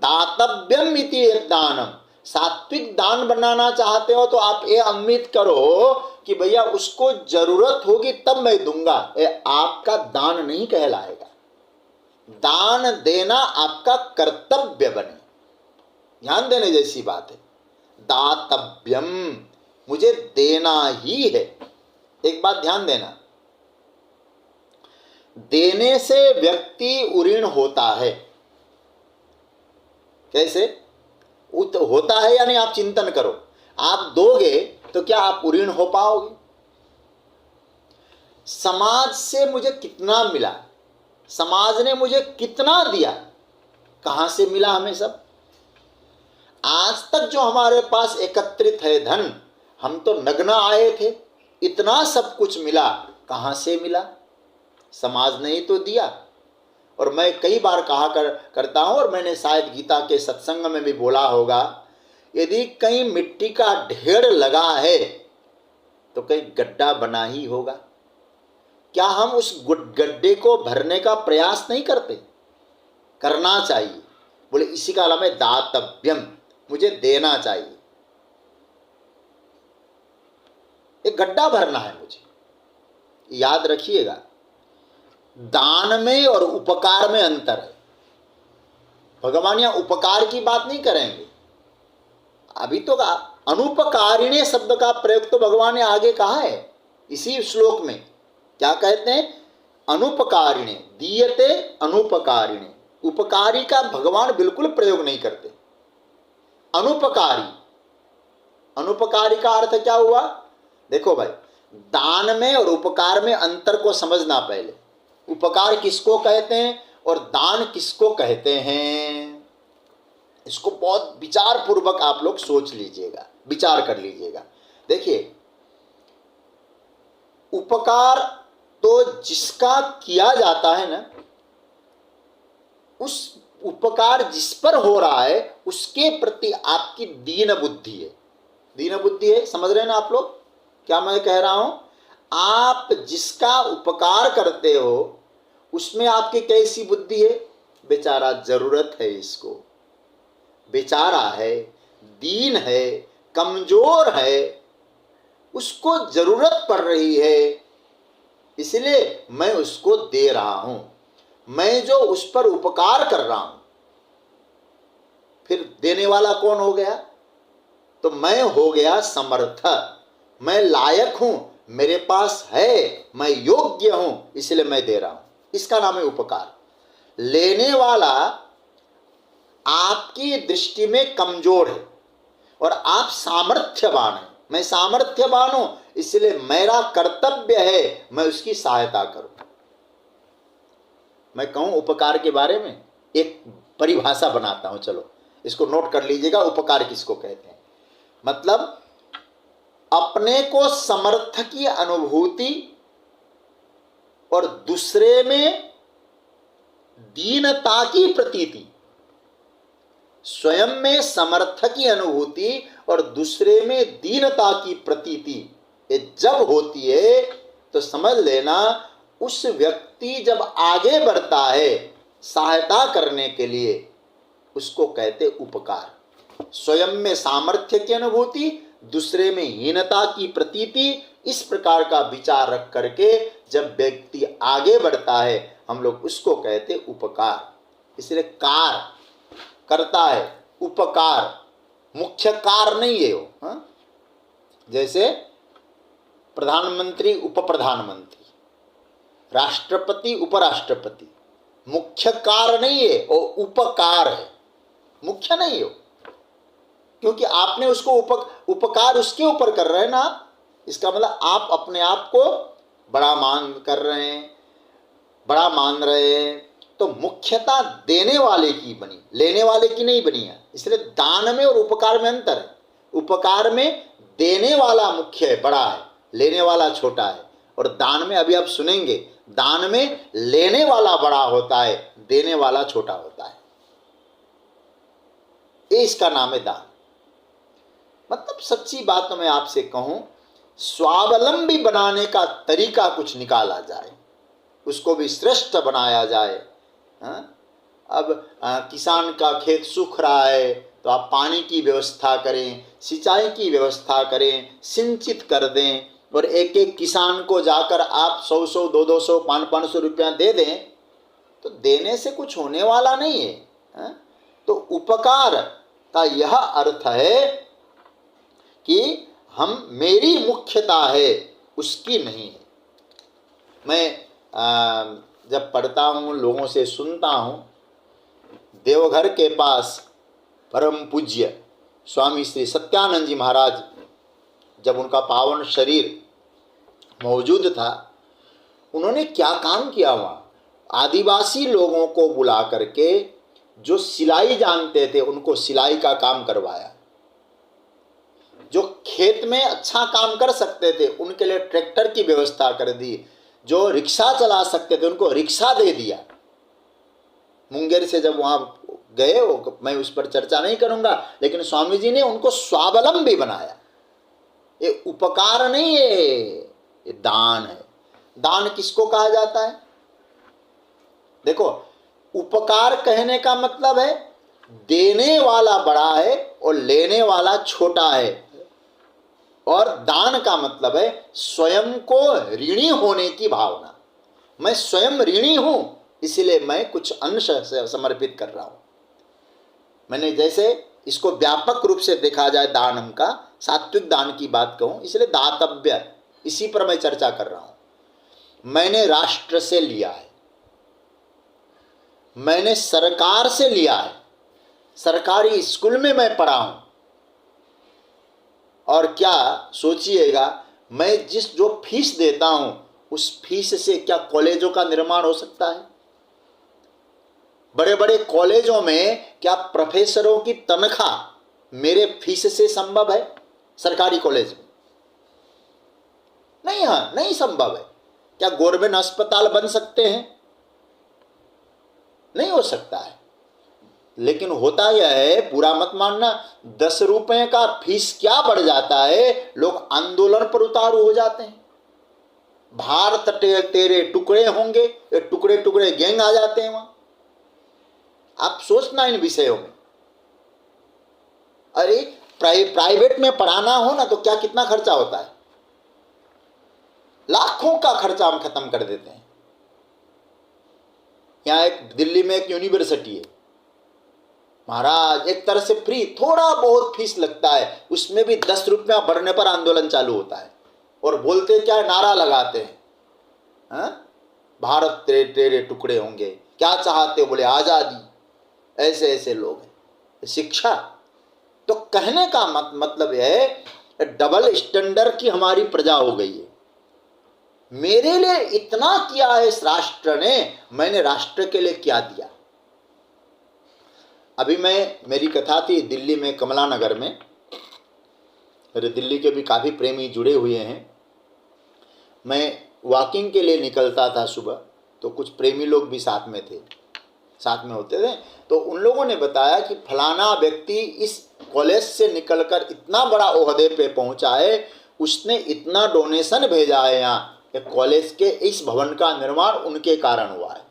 दातव्यम इति दानम। सात्विक दान बनाना चाहते हो तो आप ये उम्मीद करो कि भैया उसको जरूरत होगी तब मैं दूंगा, ये आपका दान नहीं कहलाएगा। दान देना आपका कर्तव्य बने, ध्यान देने जैसी बात है। दातव्यम, मुझे देना ही है। एक बात ध्यान देना, देने से व्यक्ति उऋण होता है। कैसे होता है? यानी आप चिंतन करो, आप दोगे तो क्या आप उऋण हो पाओगे? समाज से मुझे कितना मिला, समाज ने मुझे कितना दिया, कहां से मिला हमें सब? आज तक जो हमारे पास एकत्रित है धन, हम तो नग्न आए थे, इतना सब कुछ मिला, कहाँ से मिला? समाज ने ही तो दिया। और मैं कई बार करता हूँ, और मैंने शायद गीता के सत्संग में भी बोला होगा, यदि कहीं मिट्टी का ढेर लगा है तो कहीं गड्ढा बना ही होगा। क्या हम उस गड्ढे को भरने का प्रयास नहीं करते? करना चाहिए। बोले इसी का नाम है दातव्यम, मुझे देना चाहिए, एक गड्ढा भरना है मुझे। याद रखिएगा, दान में और उपकार में अंतर है। भगवान यहाँ उपकार की बात नहीं करेंगे। अभी तो अनुपकारिणे शब्द का प्रयोग तो भगवान ने आगे कहा है इसी श्लोक में। क्या कहते हैं? अनुपकारिणे, दीयते अनुपकारिणे। उपकारी का भगवान बिल्कुल प्रयोग नहीं करते। अनुपकारी, अनुपकारी का अर्थ क्या हुआ? देखो भाई, दान में और उपकार में अंतर को समझना पहले। उपकार किसको कहते हैं और दान किसको कहते हैं, इसको बहुत विचार पूर्वक आप लोग सोच लीजिएगा, विचार कर लीजिएगा। देखिए, उपकार तो जिसका किया जाता है ना, उस उपकार जिस पर हो रहा है उसके प्रति आपकी दीन बुद्धि है। दीन बुद्धि है, समझ रहे हैं ना आप लोग क्या मैं कह रहा हूं? आप जिसका उपकार करते हो उसमें आपकी कैसी बुद्धि है? बेचारा जरूरत है, इसको बेचारा है, दीन है, कमजोर है, उसको जरूरत पड़ रही है, इसलिए मैं उसको दे रहा हूं। मैं जो उस पर उपकार कर रहा हूं, फिर देने वाला कौन हो गया? तो मैं हो गया समर्थ, मैं लायक हूं, मेरे पास है, मैं योग्य हूं, इसलिए मैं दे रहा हूं। इसका नाम है उपकार। लेने वाला आपकी दृष्टि में कमजोर है और आप सामर्थ्यवान हैं। मैं सामर्थ्यवान हूं, इसलिए मेरा कर्तव्य है मैं उसकी सहायता करूं। मैं कहूं उपकार के बारे में एक परिभाषा बनाता हूं, चलो इसको नोट कर लीजिएगा। उपकार किसको कहते हैं? मतलब अपने को समर्थ की अनुभूति और दूसरे में दीनता की प्रतीति। स्वयं में समर्थ की अनुभूति और दूसरे में दीनता की प्रतीति, ये जब होती है तो समझ लेना उस व्यक्ति जब आगे बढ़ता है सहायता करने के लिए, उसको कहते उपकार। स्वयं में सामर्थ्य की अनुभूति, दूसरे में हीनता की प्रतीति, इस प्रकार का विचार रख करके जब व्यक्ति आगे बढ़ता है हम लोग उसको कहते उपकार। इसलिए कार करता है, उपकार मुख्य कार नहीं है वो। हाँ? जैसे प्रधानमंत्री, उप प्रधानमंत्री, राष्ट्रपति, उपराष्ट्रपति, मुख्य कार नहीं है, वो उपकार है, मुख्य नहीं है। क्योंकि आपने उसको उपकार उसके ऊपर कर रहे हैं ना, इसका मतलब आप अपने आप को बड़ा मान कर रहे हैं, बड़ा मान रहे हैं, तो मुख्यता देने वाले की बनी, लेने वाले की नहीं बनी है। इसलिए दान में और उपकार में अंतर है। उपकार में देने वाला मुख्य है, बड़ा है, लेने वाला छोटा है। और दान में अभी आप सुनेंगे, दान में लेने वाला बड़ा होता है, देने वाला छोटा होता है। ये इसका नाम है दान। मतलब सच्ची बात तो मैं आपसे कहूं, स्वावलंबी बनाने का तरीका कुछ निकाला जाए, उसको भी श्रेष्ठ बनाया जाए। हाँ? अब किसान का खेत सूख रहा है तो आप पानी की व्यवस्था करें, सिंचाई की व्यवस्था करें, सिंचित कर दें, और एक एक किसान को जाकर आप 100-100, 200-200, 500-500 रुपया दे दें, तो देने से कुछ होने वाला नहीं है। हाँ? तो उपकार का यह अर्थ है कि हम, मेरी मुख्यता है, उसकी नहीं है। मैं जब पढ़ता हूँ, लोगों से सुनता हूँ, देवघर के पास परम पूज्य स्वामी श्री सत्यानंद जी महाराज, जब उनका पावन शरीर मौजूद था, उन्होंने क्या काम किया वहाँ? आदिवासी लोगों को बुला करके जो सिलाई जानते थे उनको सिलाई का काम करवाया। जो खेत में अच्छा काम कर सकते थे उनके लिए ट्रैक्टर की व्यवस्था कर दी, जो रिक्शा चला सकते थे उनको रिक्शा दे दिया। मुंगेर से जब वहां गए, वो मैं उस पर चर्चा नहीं करूंगा, लेकिन स्वामी जी ने उनको स्वावलंबी बनाया। ये उपकार नहीं है, ये दान है। दान किसको कहा जाता है? देखो, उपकार कहने का मतलब है देने वाला बड़ा है और लेने वाला छोटा है, और दान का मतलब है स्वयं को ऋणी होने की भावना। मैं स्वयं ऋणी हूं, इसलिए मैं कुछ अंश समर्पित कर रहा हूं। मैंने जैसे इसको व्यापक रूप से देखा जाए, दानम का सात्विक दान की बात कहूं, इसलिए दातव्य, इसी पर मैं चर्चा कर रहा हूं। मैंने राष्ट्र से लिया है, मैंने सरकार से लिया है, सरकारी स्कूल में मैं पढ़ा हूं, और क्या सोचिएगा, मैं जो फीस देता हूं उस फीस से क्या कॉलेजों का निर्माण हो सकता है? बड़े बड़े कॉलेजों में क्या प्रोफेसरों की तनख्वाह मेरे फीस से संभव है? सरकारी कॉलेज में नहीं, हाँ, नहीं संभव है। क्या गवर्नमेंट अस्पताल बन सकते हैं? नहीं हो सकता है। लेकिन होता यह है, पूरा मत मानना, 10 रुपए का फीस क्या बढ़ जाता है, लोग आंदोलन पर उतारू हो जाते हैं। भारत तेरे टुकड़े होंगे, ये टुकड़े टुकड़े गैंग आ जाते हैं वहां। आप सोचना इन विषयों में। अरे प्राइवेट में पढ़ाना हो ना तो क्या कितना खर्चा होता है, लाखों का खर्चा हम खत्म कर देते हैं। यहां एक दिल्ली में एक यूनिवर्सिटी है महाराज, एक तरह से फ्री, थोड़ा बहुत फीस लगता है, उसमें भी 10 रुपया बढ़ने पर आंदोलन चालू होता है। और बोलते क्या है, नारा लगाते हैं, भारत तेरे टुकड़े होंगे, क्या चाहते हो, बोले आजादी। ऐसे ऐसे लोग हैं। शिक्षा तो कहने का मतलब है डबल स्टैंडर्ड की हमारी प्रजा हो गई है। मेरे लिए इतना किया है इस राष्ट्र ने, मैंने राष्ट्र के लिए क्या दिया। अभी मेरी कथा थी दिल्ली में, कमला नगर में। मेरे दिल्ली के भी काफ़ी प्रेमी जुड़े हुए हैं। मैं वॉकिंग के लिए निकलता था सुबह, तो कुछ प्रेमी लोग भी साथ में होते थे। तो उन लोगों ने बताया कि फलाना व्यक्ति इस कॉलेज से निकलकर इतना बड़ा ओहदे पे पहुंचा है, उसने इतना डोनेशन भेजा है यहाँ, कॉलेज के इस भवन का निर्माण उनके कारण हुआ है।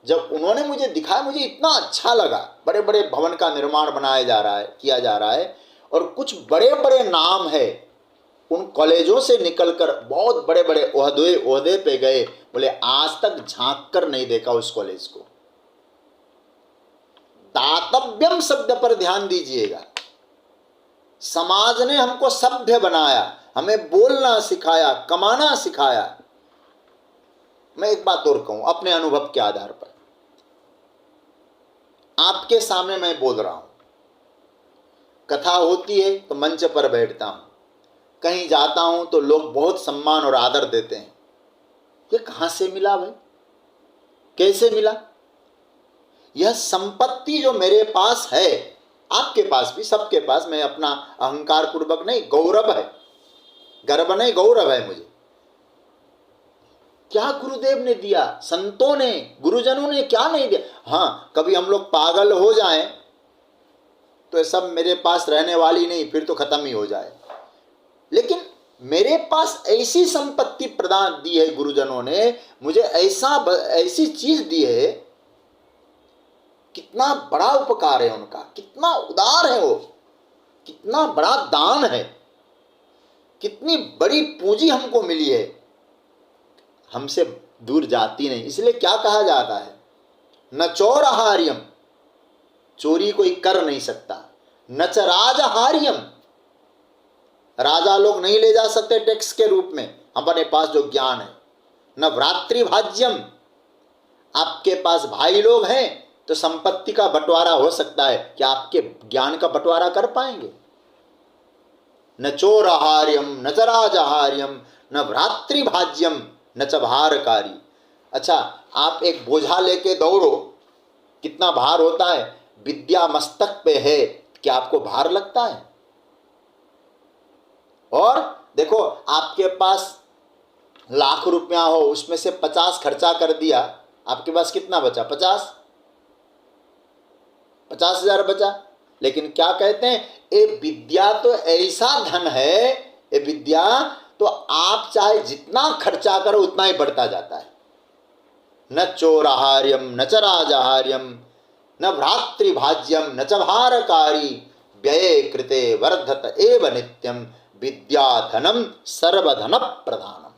जब उन्होंने मुझे दिखाया, मुझे इतना अच्छा लगा। बड़े बड़े भवन का निर्माण किया जा रहा है, और कुछ बड़े बड़े नाम है उन कॉलेजों से निकलकर बहुत बड़े बड़े ओहदे पे गए। बोले आज तक झांक कर नहीं देखा उस कॉलेज को। दातव्यम शब्द पर ध्यान दीजिएगा। समाज ने हमको सभ्य बनाया, हमें बोलना सिखाया, कमाना सिखाया। मैं एक बात और कहूं अपने अनुभव के आधार पर, आपके सामने मैं बोल रहा हूं, कथा होती है तो मंच पर बैठता हूं, कहीं जाता हूं तो लोग बहुत सम्मान और आदर देते हैं। ये कहां से मिला भाई, कैसे मिला? यह संपत्ति जो मेरे पास है, आपके पास भी, सबके पास, मैं अपना अहंकार पूर्वक नहीं, गौरव है, गर्व नहीं, गौरव है मुझे। क्या गुरुदेव ने दिया, संतों ने, गुरुजनों ने क्या नहीं दिया। हाँ, कभी हम लोग पागल हो जाएं तो ये सब मेरे पास रहने वाली नहीं, फिर तो खत्म ही हो जाए। लेकिन मेरे पास ऐसी संपत्ति प्रदान दी है गुरुजनों ने, मुझे ऐसी चीज दी है। कितना बड़ा उपकार है उनका, कितना उदार है वो, कितना बड़ा दान है, कितनी बड़ी पूंजी हमको मिली है, हमसे दूर जाती नहीं। इसलिए क्या कहा जाता है, न चोरहार्यम, चोरी कोई कर नहीं सकता, न च राजहार्यम, राजा लोग नहीं ले जा सकते टैक्स के रूप में हमारे पास जो ज्ञान है, न भ्रातृभाज्यम, आपके पास भाई लोग हैं तो संपत्ति का बंटवारा हो सकता है, क्या आपके ज्ञान का बंटवारा कर पाएंगे? न चोरहार्यम न च राजहार्यम न भ्रातृभाज्यम न च भारकारी। अच्छा, आप एक बोझा लेके दौड़ो, कितना भार होता है, विद्या मस्तक पे है, क्या आपको भार लगता है? और देखो, आपके पास लाख रुपया हो, उसमें से 50 खर्चा कर दिया, आपके पास कितना बचा? 50,000 बचा। लेकिन क्या कहते हैं, ये विद्या तो ऐसा धन है, ये विद्या तो आप चाहे जितना खर्चा करो उतना ही बढ़ता जाता है। न चोराहार्यम न च राजहार्यम न भ्रातृभाज्यम न च भारकारी व्यये कृते वर्धत एव नित्यम विद्या धनम सर्वधन प्रधानम।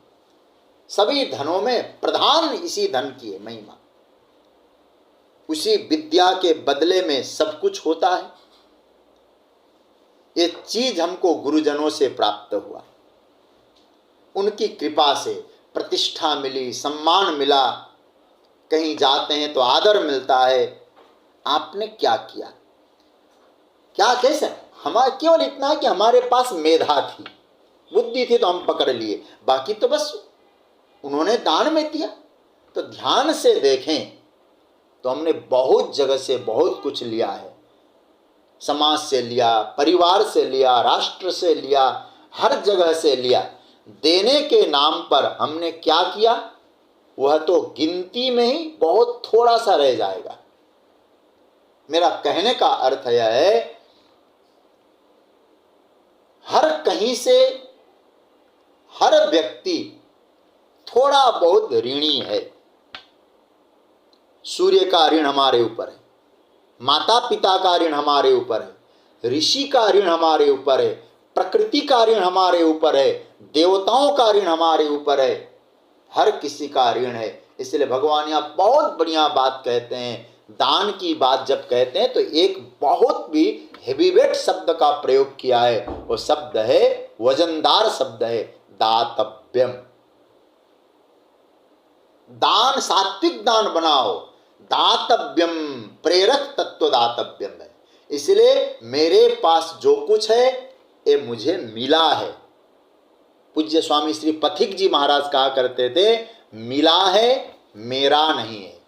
सभी धनों में प्रधान इसी धन की है महिमा। उसी विद्या के बदले में सब कुछ होता है। ये चीज हमको गुरुजनों से प्राप्त हुआ, उनकी कृपा से प्रतिष्ठा मिली, सम्मान मिला, कहीं जाते हैं तो आदर मिलता है। आपने क्या किया, क्या कैसे? हमारा केवल इतना है कि हमारे पास मेधा थी, बुद्धि थी तो हम पकड़ लिए, बाकी तो बस उन्होंने दान में दिया। तो ध्यान से देखें तो हमने बहुत जगह से बहुत कुछ लिया है। समाज से लिया, परिवार से लिया, राष्ट्र से लिया, हर जगह से लिया। देने के नाम पर हमने क्या किया, वह तो गिनती में ही बहुत थोड़ा सा रह जाएगा। मेरा कहने का अर्थ यह है, हर कहीं से हर व्यक्ति थोड़ा बहुत ऋणी है। सूर्य का ऋण हमारे ऊपर है, माता पिता का ऋण हमारे ऊपर है, ऋषि का ऋण हमारे ऊपर है, प्रकृति का ऋण हमारे ऊपर है, देवताओं का ऋण हमारे ऊपर है, हर किसी का ऋण है। इसलिए भगवान यहाँ बहुत बढ़िया बात कहते हैं। दान की बात जब कहते हैं तो एक बहुत भी हेवीवेट शब्द का प्रयोग किया है, वो शब्द है, वजनदार शब्द है, दातव्यम। दान सात्विक दान बनाओ, दातव्यम, प्रेरक तत्व दातव्यम है। इसलिए मेरे पास जो कुछ है ये मुझे मिला है। पूज्य स्वामी श्री पथिक जी महाराज कहा करते थे, मिला है मेरा नहीं है।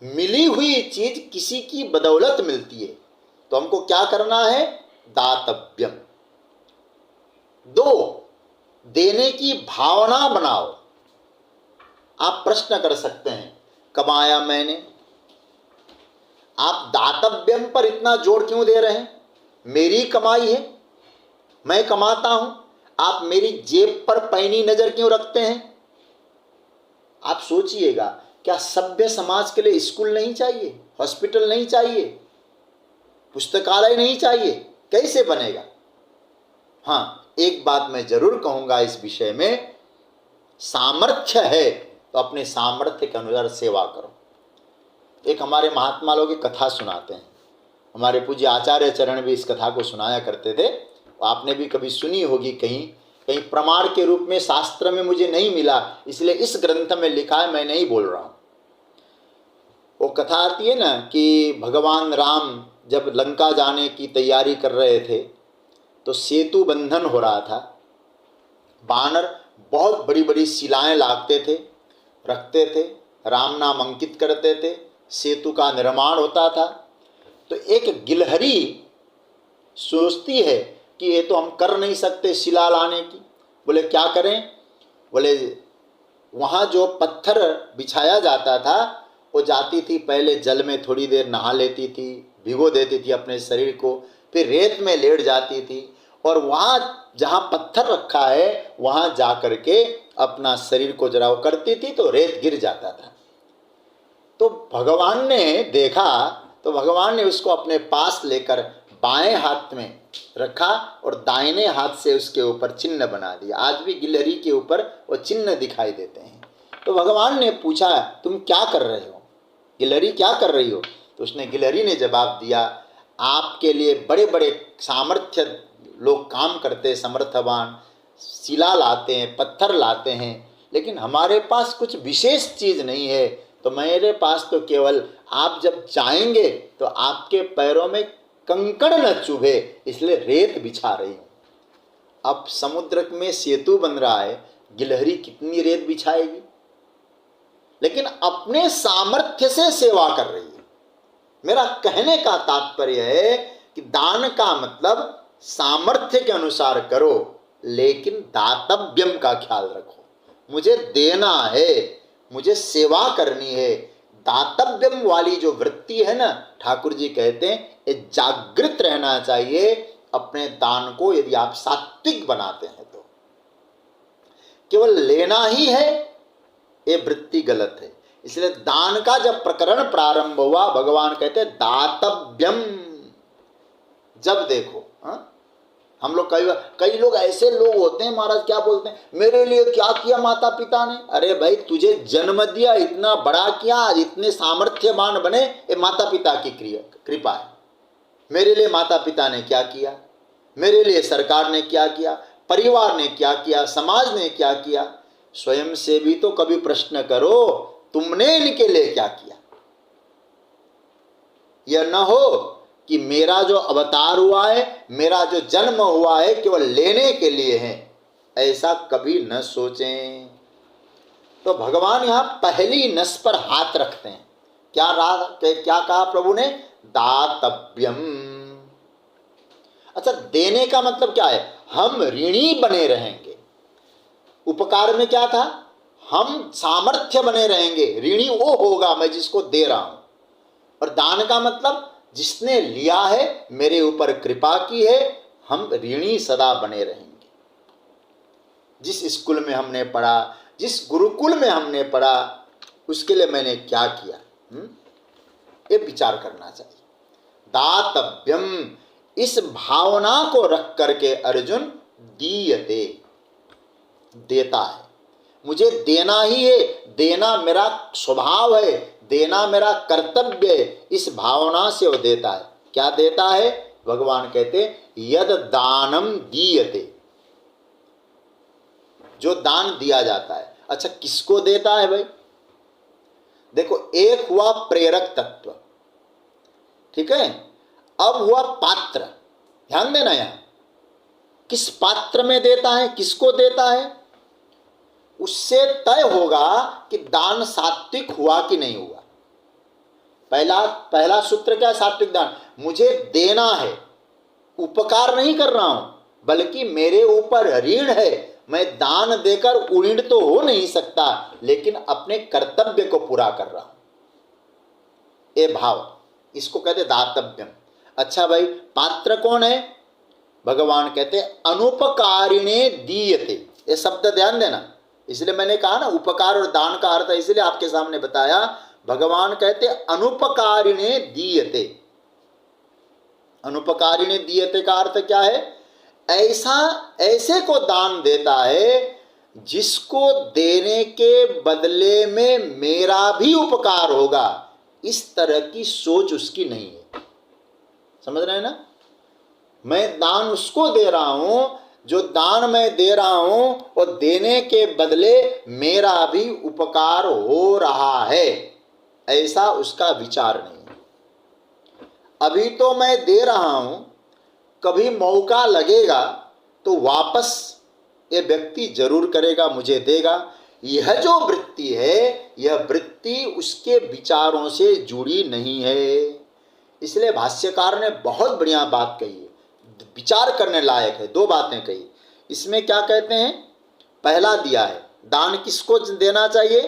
मिली हुई चीज किसी की बदौलत मिलती है, तो हमको क्या करना है, दातव्यम। 2, देने की भावना बनाओ। आप प्रश्न कर सकते हैं, कमाया मैंने, आप दातव्यम पर इतना जोर क्यों दे रहे हैं? मेरी कमाई है, मैं कमाता हूं, आप मेरी जेब पर पैनी नजर क्यों रखते हैं? आप सोचिएगा, क्या सभ्य समाज के लिए स्कूल नहीं चाहिए, हॉस्पिटल नहीं चाहिए, पुस्तकालय नहीं चाहिए? कैसे बनेगा? हाँ, एक बात मैं जरूर कहूंगा इस विषय में, सामर्थ्य है तो अपने सामर्थ्य के अनुसार सेवा करो। एक हमारे महात्मा लोग एक कथा सुनाते हैं, हमारे पूज्य आचार्य चरण भी इस कथा को सुनाया करते थे, आपने भी कभी सुनी होगी, कहीं कहीं प्रमाण के रूप में शास्त्र में मुझे नहीं मिला, इसलिए इस ग्रंथ में लिखा है, मैं नहीं बोल रहा हूं। वो कथा आती है ना कि भगवान राम जब लंका जाने की तैयारी कर रहे थे तो सेतु बंधन हो रहा था। बानर बहुत बड़ी बड़ी शिलाएं लाते थे, रखते थे, राम नाम अंकित करते थे, सेतु का निर्माण होता था। तो एक गिलहरी सोचती है कि ये तो हम कर नहीं सकते शिला लाने की। बोले क्या करें? बोले वहाँ जो पत्थर बिछाया जाता था, वो जाती थी, पहले जल में थोड़ी देर नहा लेती थी, भिगो देती थी अपने शरीर को, फिर रेत में लेट जाती थी और वहाँ जहाँ पत्थर रखा है वहाँ जा कर के अपना शरीर को जरा वो करती थी तो रेत गिर जाता था। तो भगवान ने देखा, तो भगवान ने उसको अपने पास लेकर बाएं हाथ में रखा और दाहिने हाथ से उसके ऊपर चिन्ह बना दिया। आज भी गिलहरी के ऊपर वो चिन्ह दिखाई देते हैं। तो भगवान ने पूछा, तुम क्या कर रहे हो, गिलहरी क्या कर रही हो? तो उसने, गिलहरी ने जवाब दिया, आपके लिए बड़े बड़े सामर्थ्य लोग काम करते, समर्थवान शिला लाते हैं, पत्थर लाते हैं, लेकिन हमारे पास कुछ विशेष चीज़ नहीं है, तो मेरे पास तो केवल आप जब जाएंगे तो आपके पैरों में कंकड़ न चुभे, इसलिए रेत बिछा रही हूँ। अब समुद्र में सेतु बन रहा है, गिलहरी कितनी रेत बिछाएगी, लेकिन अपने सामर्थ्य से सेवा कर रही है। मेरा कहने का तात्पर्य है कि दान का मतलब सामर्थ्य के अनुसार करो, लेकिन दातव्यम का ख्याल रखो। मुझे देना है, मुझे सेवा करनी है। दातव्यम वाली जो वृत्ति है ना, ठाकुर जी कहते हैं ये जागृत रहना चाहिए अपने दान को। यदि आप सात्विक बनाते हैं तो केवल लेना ही है, ये वृत्ति गलत है। इसलिए दान का जब प्रकरण प्रारंभ हुआ, भगवान कहते हैं दातव्यम। जब देखो, हम लोग कई लोग ऐसे लोग होते हैं महाराज, क्या बोलते हैं, मेरे लिए क्या किया माता पिता ने। अरे भाई, तुझे जन्म दिया, इतना बड़ा किया, इतने सामर्थ्यवान बने, ये माता पिता की कृपा है। मेरे लिए माता पिता ने क्या किया, मेरे लिए सरकार ने क्या किया, परिवार ने क्या किया, समाज ने क्या किया। स्वयं से भी तो कभी प्रश्न करो, तुमने इनके लिए क्या किया। यह न हो कि मेरा जो अवतार हुआ है, मेरा जो जन्म हुआ है, केवल लेने के लिए है, ऐसा कभी न सोचें। तो भगवान यहां पहली नस पर हाथ रखते हैं। क्या कहा प्रभु ने, दातव्यम। अच्छा, देने का मतलब क्या है, हम ऋणी बने रहेंगे। उपकार में क्या था, हम सामर्थ्य बने रहेंगे, ऋणी वो होगा मैं जिसको दे रहा हूं। और दान का मतलब जिसने लिया है, मेरे ऊपर कृपा की है, हम ऋणी सदा बने रहेंगे। जिस स्कूल में हमने पढ़ा, जिस गुरुकुल में हमने पढ़ा, उसके लिए मैंने क्या किया, ये विचार करना चाहिए। दातव्यम, इस भावना को रख करके अर्जुन दीयते, देता है। मुझे देना ही है, देना मेरा स्वभाव है, देना मेरा कर्तव्य है, इस भावना से वो देता है। क्या देता है, भगवान कहते यद दानम दीयते, जो दान दिया जाता है। अच्छा, किसको देता है भाई, देखो, एक हुआ प्रेरक तत्व, ठीक है। अब हुआ पात्र, ध्यान देना यहां, किस पात्र में देता है, किसको देता है, उससे तय होगा कि दान सात्विक हुआ कि नहीं हुआ। पहला सूत्र क्या है, सात्विक दान, मुझे देना है, उपकार नहीं कर रहा हूं, बल्कि मेरे ऊपर ऋण है, मैं दान देकर उऋण तो हो नहीं सकता, लेकिन अपने कर्तव्य को पूरा कर रहा हूं, ये भाव, इसको कहते दातव्यम। अच्छा भाई, पात्र कौन है, भगवान कहते अनुपकारिणे दीयते, ये शब्द ध्यान देना। इसलिए मैंने कहा ना, उपकार और दान का अर्थ, इसलिए आपके सामने बताया। भगवान कहते अनुपकारिणे दीयते। अनुपकारिणे दीयते का अर्थ क्या है, ऐसे को दान देता है जिसको देने के बदले में मेरा भी उपकार होगा, इस तरह की सोच उसकी नहीं है। समझ रहे हैं ना, मैं दान उसको दे रहा हूं, जो दान मैं दे रहा हूं और देने के बदले मेरा भी उपकार हो रहा है, ऐसा उसका विचार नहीं है। अभी तो मैं दे रहा हूं, कभी मौका लगेगा तो वापस ये व्यक्ति जरूर करेगा, मुझे देगा। यह जो वृत्ति है, यह वृत्ति उसके विचारों से जुड़ी नहीं है। इसलिए भाष्यकार ने बहुत बढ़िया बात कही है, विचार करने लायक है। दो बातें कही इसमें, क्या कहते हैं, पहला दिया है दान किसको देना चाहिए,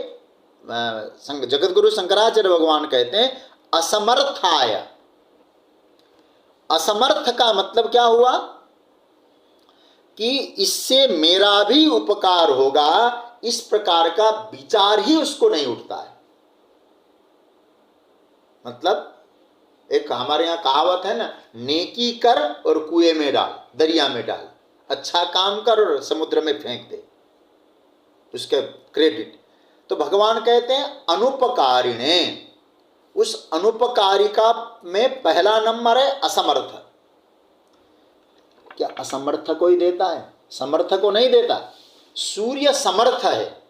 जगतगुरु शंकराचार्य भगवान कहते हैं असमर्थाय। असमर्थ का मतलब क्या हुआ कि इससे मेरा भी उपकार होगा, इस प्रकार का विचार ही उसको नहीं उठता है। मतलब एक हमारे यहाँ कहावत है ना, नेकी कर और कुएं में डाल, दरिया में डाल, अच्छा काम कर और समुद्र में फेंक दे उसके क्रेडिट। तो भगवान कहते हैं अनुपकारिणे, उस अनुपकारिका में पहला नंबर है असमर्थ। क्या असमर्थ को ही देता है, समर्थ को नहीं देता। सूर्य समर्थ है,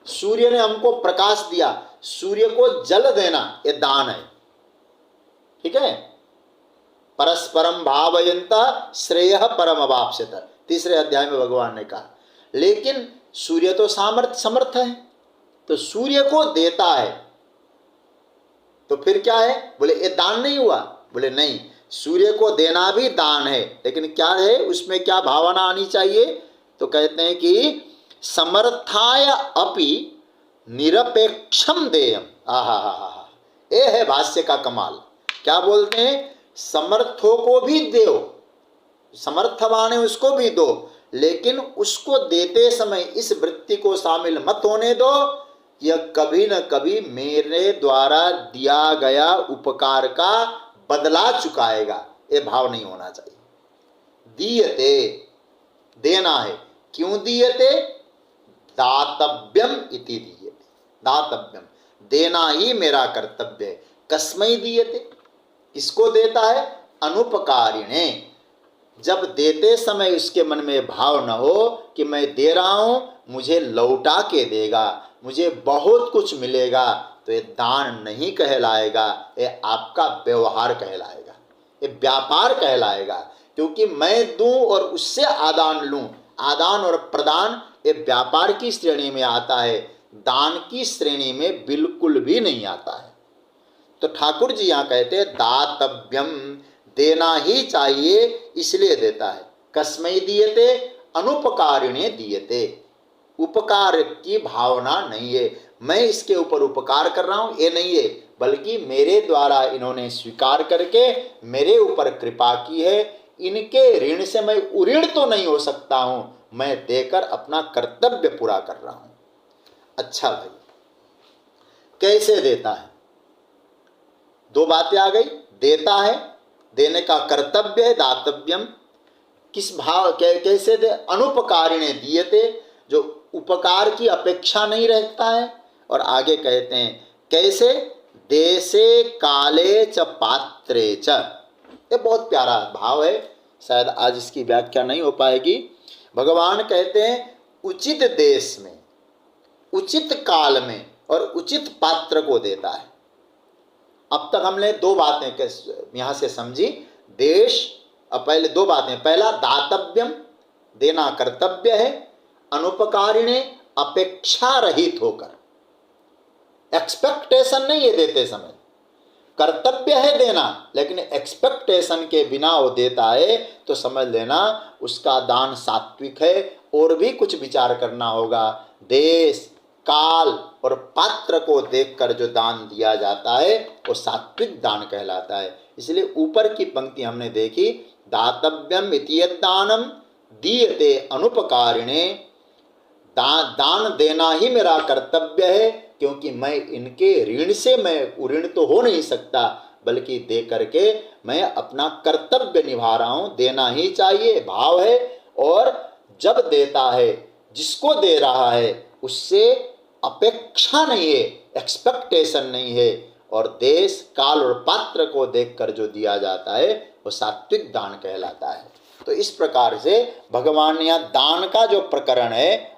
सूर्य ने हमको प्रकाश दिया, सूर्य को जल देना ये दान है, ठीक है। परस्परम भावयन्ता श्रेयः परम अवाप्स्यत, तीसरे अध्याय में भगवान ने कहा। लेकिन सूर्य तो समर्थ है, तो सूर्य को देता है, तो फिर क्या है, बोले ये दान नहीं हुआ, बोले नहीं, सूर्य को देना भी दान है, लेकिन क्या है उसमें क्या भावना आनी चाहिए? तो कहते हैं कि समर्थाय अपि निरपेक्षम देयम। आहा हा हा हा, ये है भाष्य का कमाल। क्या बोलते हैं? समर्थों को भी दो, समर्थवान है उसको भी दो, लेकिन उसको देते समय इस वृत्ति को शामिल मत होने दो, यह कभी न कभी मेरे द्वारा दिया गया उपकार का बदला चुकाएगा। ये भाव नहीं होना चाहिए। दीयते, देना है। क्यों दीयते? दातव्यम इति दीयते। दातव्यम, देना ही मेरा कर्तव्य है। कस्मै दीयते, किसको देता है? अनुपकारिणे। जब देते समय उसके मन में भाव न हो कि मैं दे रहा हूं, मुझे लौटा के देगा, मुझे बहुत कुछ मिलेगा, तो ये दान नहीं कहलाएगा, ये आपका व्यवहार कहलाएगा, ये व्यापार कहलाएगा। क्योंकि मैं दूं और उससे आदान लूं, आदान और प्रदान ये व्यापार की श्रेणी में आता है, दान की श्रेणी में बिल्कुल भी नहीं आता है। तो ठाकुर जी यहाँ कहते हैं दातव्यम, देना ही चाहिए, इसलिए देता है। कस्मै दीयते? अनुपकारिणे दीयते। उपकार की भावना नहीं है, मैं इसके ऊपर उपकार कर रहा हूं, ये नहीं है, बल्कि मेरे द्वारा इन्होंने स्वीकार करके मेरे ऊपर कृपा की है, इनके ऋण से मैं उऋण तो नहीं हो सकता हूं, मैं देकर अपना कर्तव्य पूरा कर रहा हूं। अच्छा भाई, कैसे देता है? दो बातें आ गई। देता है, देने का कर्तव्य है, दातव्यम। किस भाव, कैसे दे? अनुपकारिणे दीयते, जो उपकार की अपेक्षा नहीं रखता है। और आगे कहते हैं कैसे? देशे काले च पात्रे च। ये बहुत प्यारा भाव है, शायद आज इसकी व्याख्या नहीं हो पाएगी। भगवान कहते हैं उचित देश में, उचित काल में और उचित पात्र को देता है। अब तक हमने दो बातें यहां से समझी। देश, अब पहले दो बातें, पहला दातव्यम, देना कर्तव्य है, अनुपकारिणे, अपेक्षा रहित होकर, एक्सपेक्टेशन नहीं है देते समय। कर्तव्य है देना, लेकिन एक्सपेक्टेशन के बिना वो देता है तो समझ लेना उसका दान सात्विक है। और भी कुछ विचार करना होगा। देश, काल और पात्र को देखकर जो दान दिया जाता है वो सात्विक दान कहलाता है। इसलिए ऊपर की पंक्ति हमने देखी, दातव्यम इति दानम दीयते अनुपकारिणे। दान देना ही मेरा कर्तव्य है, क्योंकि मैं इनके ऋण से, मैं ऋण तो हो नहीं सकता, बल्कि दे करके मैं अपना कर्तव्य निभा रहा हूं। देना ही चाहिए, भाव है। और जब देता है, जिसको दे रहा है उससे अपेक्षा नहीं है, एक्सपेक्टेशन नहीं है। और देश, काल और पात्र को देखकर जो दिया जाता है वो सात्विक दान कहलाता है। तो इस प्रकार से भगवान ने यहाँ दान का जो प्रकरण है